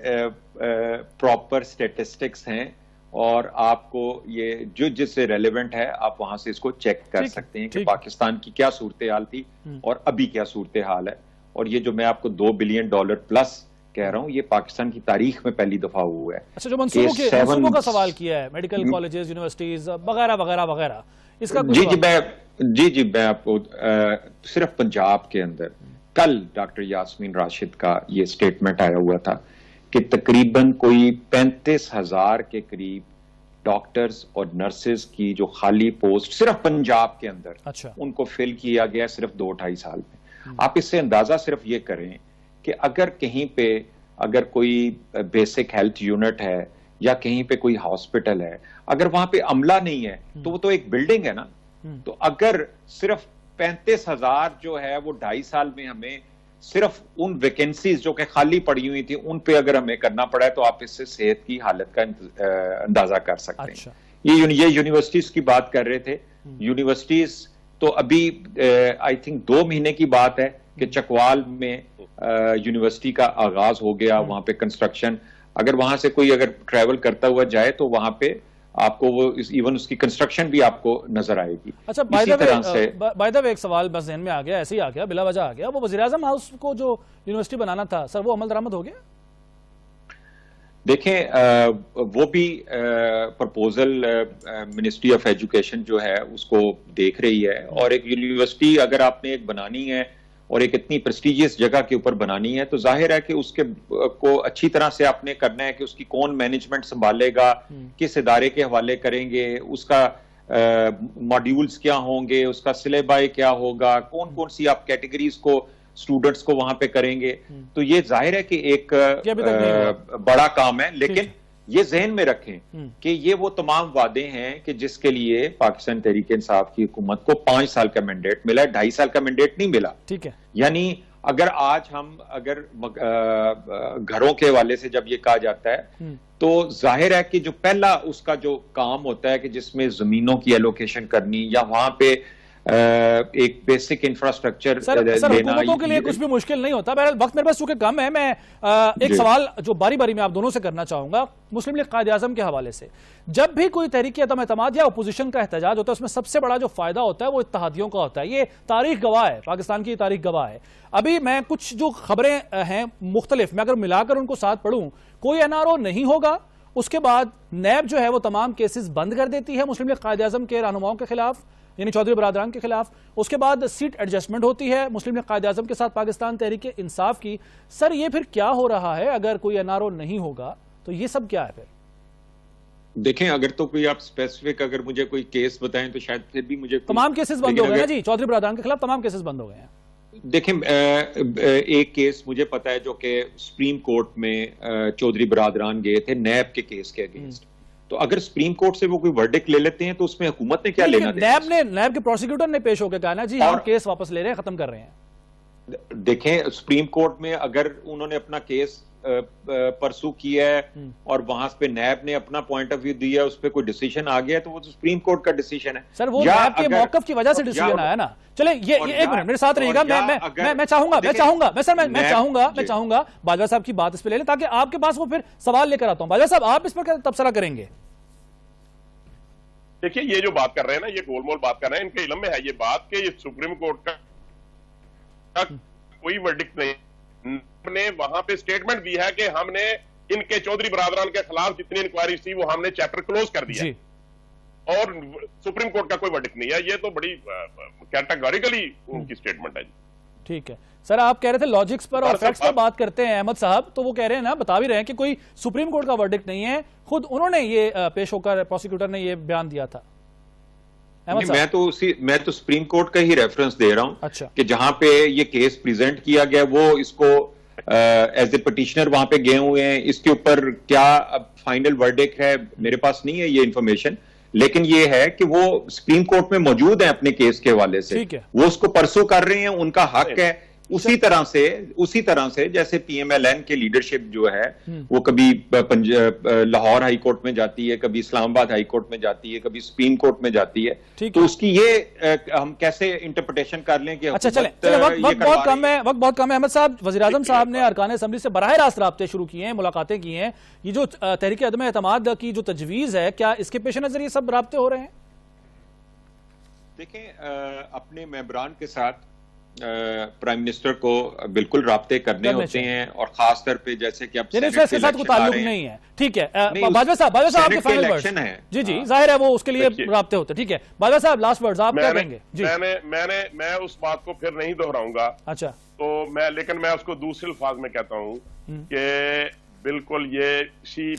प्रॉपर स्टैटिस्टिक्स हैं और आपको ये जो जिससे रेलेवेंट है आप वहां से इसको चेक कर सकते हैं कि पाकिस्तान की क्या सूरत हाल थी और अभी क्या सूरत हाल है। और ये जो मैं आपको $2 बिलियन प्लस कह रहा हूं, ये पाकिस्तान की तारीख में पहली दफा हुआ है। अच्छा, जो मंसूबों का सवाल किया है, मेडिकल कॉलेजेस, यूनिवर्सिटीज वगैरह वगैरह वगैरह, इसका जी मैं आपको सिर्फ पंजाब के अंदर कल डॉक्टर यास्मीन राशिद का ये स्टेटमेंट आया हुआ था कि तकरीबन कोई 35,000 के करीब डॉक्टर्स और नर्सेज की जो खाली पोस्ट सिर्फ पंजाब के अंदर उनको फिल किया गया सिर्फ 2-2.5 साल में। आप इससे अंदाजा सिर्फ ये करें कि अगर कहीं पे अगर कोई बेसिक हेल्थ यूनिट है या कहीं पे कोई हॉस्पिटल है, अगर वहां पे अमला नहीं है तो वो तो एक बिल्डिंग है ना। तो अगर सिर्फ 35,000 जो है वो 2.5 साल में हमें सिर्फ उन वैकेंसीज जो कि खाली पड़ी हुई थी उन पे अगर हमें करना पड़ा है तो आप इससे सेहत की हालत का अंदाजा कर सकते हैं। ये यूनिवर्सिटीज की बात कर रहे थे। यूनिवर्सिटीज तो अभी आई थिंक 2 महीने की बात है कि चकवाल में यूनिवर्सिटी का आगाज हो गया, वहां पे कंस्ट्रक्शन, अगर वहां से कोई अगर ट्रैवल करता हुआ जाए तो वहां पे आपको वो इवन उसकी कंस्ट्रक्शन भी आपको नजर आएगी। अच्छा, बाय द वे एक सवाल बस ज़हन में आ गया, ऐसे ही आ गया, बिला वजह आ गया, वो वज़ीर-ए-आज़म हाउस को जो यूनिवर्सिटी बनाना था सर, वो अमल दरामद हो गया? देखें वो भी प्रपोजल मिनिस्ट्री ऑफ एजुकेशन जो है उसको देख रही है, और एक यूनिवर्सिटी अगर आपने एक बनानी है और एक इतनी प्रेस्टिजियस जगह के ऊपर बनानी है तो जाहिर है कि उसके को अच्छी तरह से आपने करना है कि उसकी कौन मैनेजमेंट संभालेगा, किस इदारे के हवाले करेंगे, उसका मॉड्यूल्स क्या होंगे, उसका सिलेबाई क्या होगा, कौन कौन सी आप कैटेगरीज को स्टूडेंट्स को वहां पे करेंगे। तो ये जाहिर है कि एक बड़ा काम है, लेकिन ये जहन में रखें कि ये वो तमाम वादे हैं कि जिसके लिए पाकिस्तान तहरीक इंसाफ की हुकूमत को 5 साल का मैंडेट मिला है, 2.5 साल का मैंडेट नहीं मिला। ठीक है, यानी अगर आज हम अगर घरों के हवाले से जब ये कहा जाता है तो जाहिर है कि जो पहला उसका जो काम होता है कि जिसमें जमीनों की एलोकेशन करनी या वहां पे एक बेसिक इंफ्रास्ट्रक्चर लेना, हुकूमतों के लिए कुछ भी मुश्किल नहीं होता। बहरहाल वक्त मेरे पास चूंकि कम है, मैं एक सवाल जो बारी बारी में आप दोनों से करना चाहूंगा मुस्लिम लीग कायद-ए-आज़म के हवाले से। जब भी कोई तहरीक अदम-एतमाद या अपोजिशन का एहतजाज होता है उसमें सबसे बड़ा जो फायदा होता है वो इत्तेहादियों का होता है। ये तारीख गवाह है, पाकिस्तान की तारीख गवाह है। अभी मैं कुछ जो खबरें हैं मुख्तलिफ, मैं अगर मिलाकर उनको साथ पढ़ूं, कोई एनआरओ नहीं होगा, उसके बाद नैब जो है वो तमाम केसेस बंद कर देती है मुस्लिम लीग कायद-ए-आज़म के रहनुमाओं के खिलाफ, यानी चौधरी बरादरान के खिलाफ। उसके बाद सीट एडजस्टमेंट होती है मुस्लिम लीग कायद-ए-आज़म के साथ पाकिस्तान तहरीक इंसाफ की। सर ये फिर क्या हो रहा है? अगर कोई एनआरओ नहीं होगा तो ये सब क्या है फिर? देखें, अगर तो कोई आप स्पेसिफिक अगर मुझे कोई केस बताएं तो शायद फिर भी मुझे तमाम केसेस बंद हो गए हैं जी, चौधरी बरादरान के खिलाफ तमाम केसेस बंद हो गए हैं। देखें, एक केस मुझे पता है जो कि सुप्रीम कोर्ट में चौधरी बरादरान गए थे नैब के केस के अगेंस्ट। तो अगर सुप्रीम कोर्ट से वो कोई वर्डिक्ट ले लेते हैं तो उसमें हुकूमत ने क्या लेना देना? नैब के प्रोसिक्यूटर ने पेश होकर कहा ना जी हम केस वापस ले रहे हैं, खत्म कर रहे हैं। देखें, सुप्रीम कोर्ट में अगर उन्होंने अपना केस परसू किया है और वहां पे नैब ने अपना पॉइंट ऑफ व्यू दिया, उस पर कोई डिसीजन आ गया तो वो तो सुप्रीम कोर्ट का डिसीजन है। सर वो नैब के मौकफ की वजह से डिसीजन आया ना। चले ये एक मिनट मेरे साथ रहिएगा, मैं चाहूंगा बाजवा साहब की बात इस पे ले लें ताकि आपके पास वो फिर सवाल लेकर आता हूं। बाजवा साहब आप इस पर तबसरा करेंगे? देखिए, ये जो बात कर रहे हैं ना, ये गोलमोल बात कर रहे हैं, इनके इल्म में है ये बात कि ये सुप्रीम कोर्ट का कोई वर्डिक्ट नहीं। ने वहां पे स्टेटमेंट दी है कि हमने इनके चौधरी बरादरान के खिलाफ जितनी इंक्वायरी थी वो हमने चैप्टर क्लोज कर दिया और सुप्रीम कोर्ट का कोई वर्डिक्ट नहीं है। ये तो बड़ी कैटेगोरिकली उनकी स्टेटमेंट है। ठीक है सर, आप कह रहे थे लॉजिक्स पर और फैक्ट्स पर बात करते हैं अहमद साहब, तो वो कह रहे हैं ना, बता भी रहे हैं कि कोई सुप्रीम कोर्ट का वर्डिक्ट नहीं है, खुद उन्होंने ये पेश होकर प्रोसिक्यूटर ने ये बयान दिया था। मैं तो सुप्रीम कोर्ट का ही रेफरेंस दे रहा हूं। अच्छा। कि जहां पे ये केस प्रेजेंट किया गया वो इसको एज ए पिटिशनर वहां पे गए हुए हैं। इसके ऊपर क्या फाइनल वर्डिक्ट है मेरे पास नहीं है ये इंफॉर्मेशन, लेकिन ये है कि वो सुप्रीम कोर्ट में मौजूद है अपने केस के हवाले से, वो उसको परसू कर रहे हैं, उनका हक है। उसी तरह से जैसे पीएमएलएन के लीडरशिप जो है वो कभी लाहौर हाई कोर्ट में जाती है, कभी इस्लामाबाद हाई कोर्ट में जाती है, कभी सुप्रीम कोर्ट में जाती है। तो उसकी ये हम कैसे इंटरप्रिटेशन कर लें कि अच्छा चले वक्त बहुत कम है। अहमद साहब, वज़ीर-ए-आज़म साहब ने अरकान असेंबली से बराह रास्त राब्ते शुरू किए हैं, मुलाकातें की हैं। ये जो तहरीक अदम एतमाद की जो तजवीज़ है, क्या इसके पेश नजर ये सब राब्ते हो रहे हैं? देखें, अपने मेंबरान के साथ प्राइम मिनिस्टर को बिल्कुल राब्ते करने होते हैं, और खास तौर पे जैसे कि अब इसके साथ कोई ताल्लुक नहीं है। ठीक है, बाजवा साहब आपके फाइनल वर्ड्स हैं। जी जाहिर है वो उसके लिए राब्ते होते हैं। ठीक है बाजवा साहब, लास्ट वर्ड्स आप क्या कहेंगे? जी मैं उस बात को फिर नहीं दोहराऊंगा। अच्छा, तो लेकिन मैं उसको दूसरे अल्फाज में कहता हूं कि बिल्कुल ये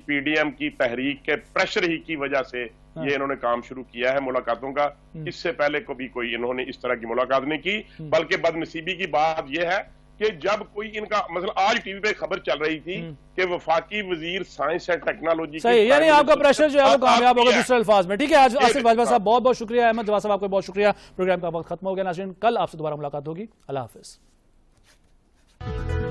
पीडीएम की तहरीक के प्रेशर ही की वजह से ये इन्होंने काम शुरू किया है मुलाकातों का। इससे पहले कभी कोई इन्होंने इस तरह की मुलाकात नहीं की, बल्कि बदनसीबी की बात यह है कि जब कोई इनका मतलब आज टीवी पे खबर चल रही थी कि वफाकी वजीर साइंस एंड टेक्नोलॉजी, सही, यानी आपका प्रेशर जो है वो कामयाब होगा दूसरे अल्फाज में। ठीक है, आज आसिफ बाजवा साहब बहुत बहुत शुक्रिया, अहमद जवाद साहब आपको बहुत शुक्रिया। प्रोग्राम का वक्त खत्म हो गया नाज़रीन, कल आपसे दोबारा मुलाकात होगी। अल्लाह हाफिज। हैं।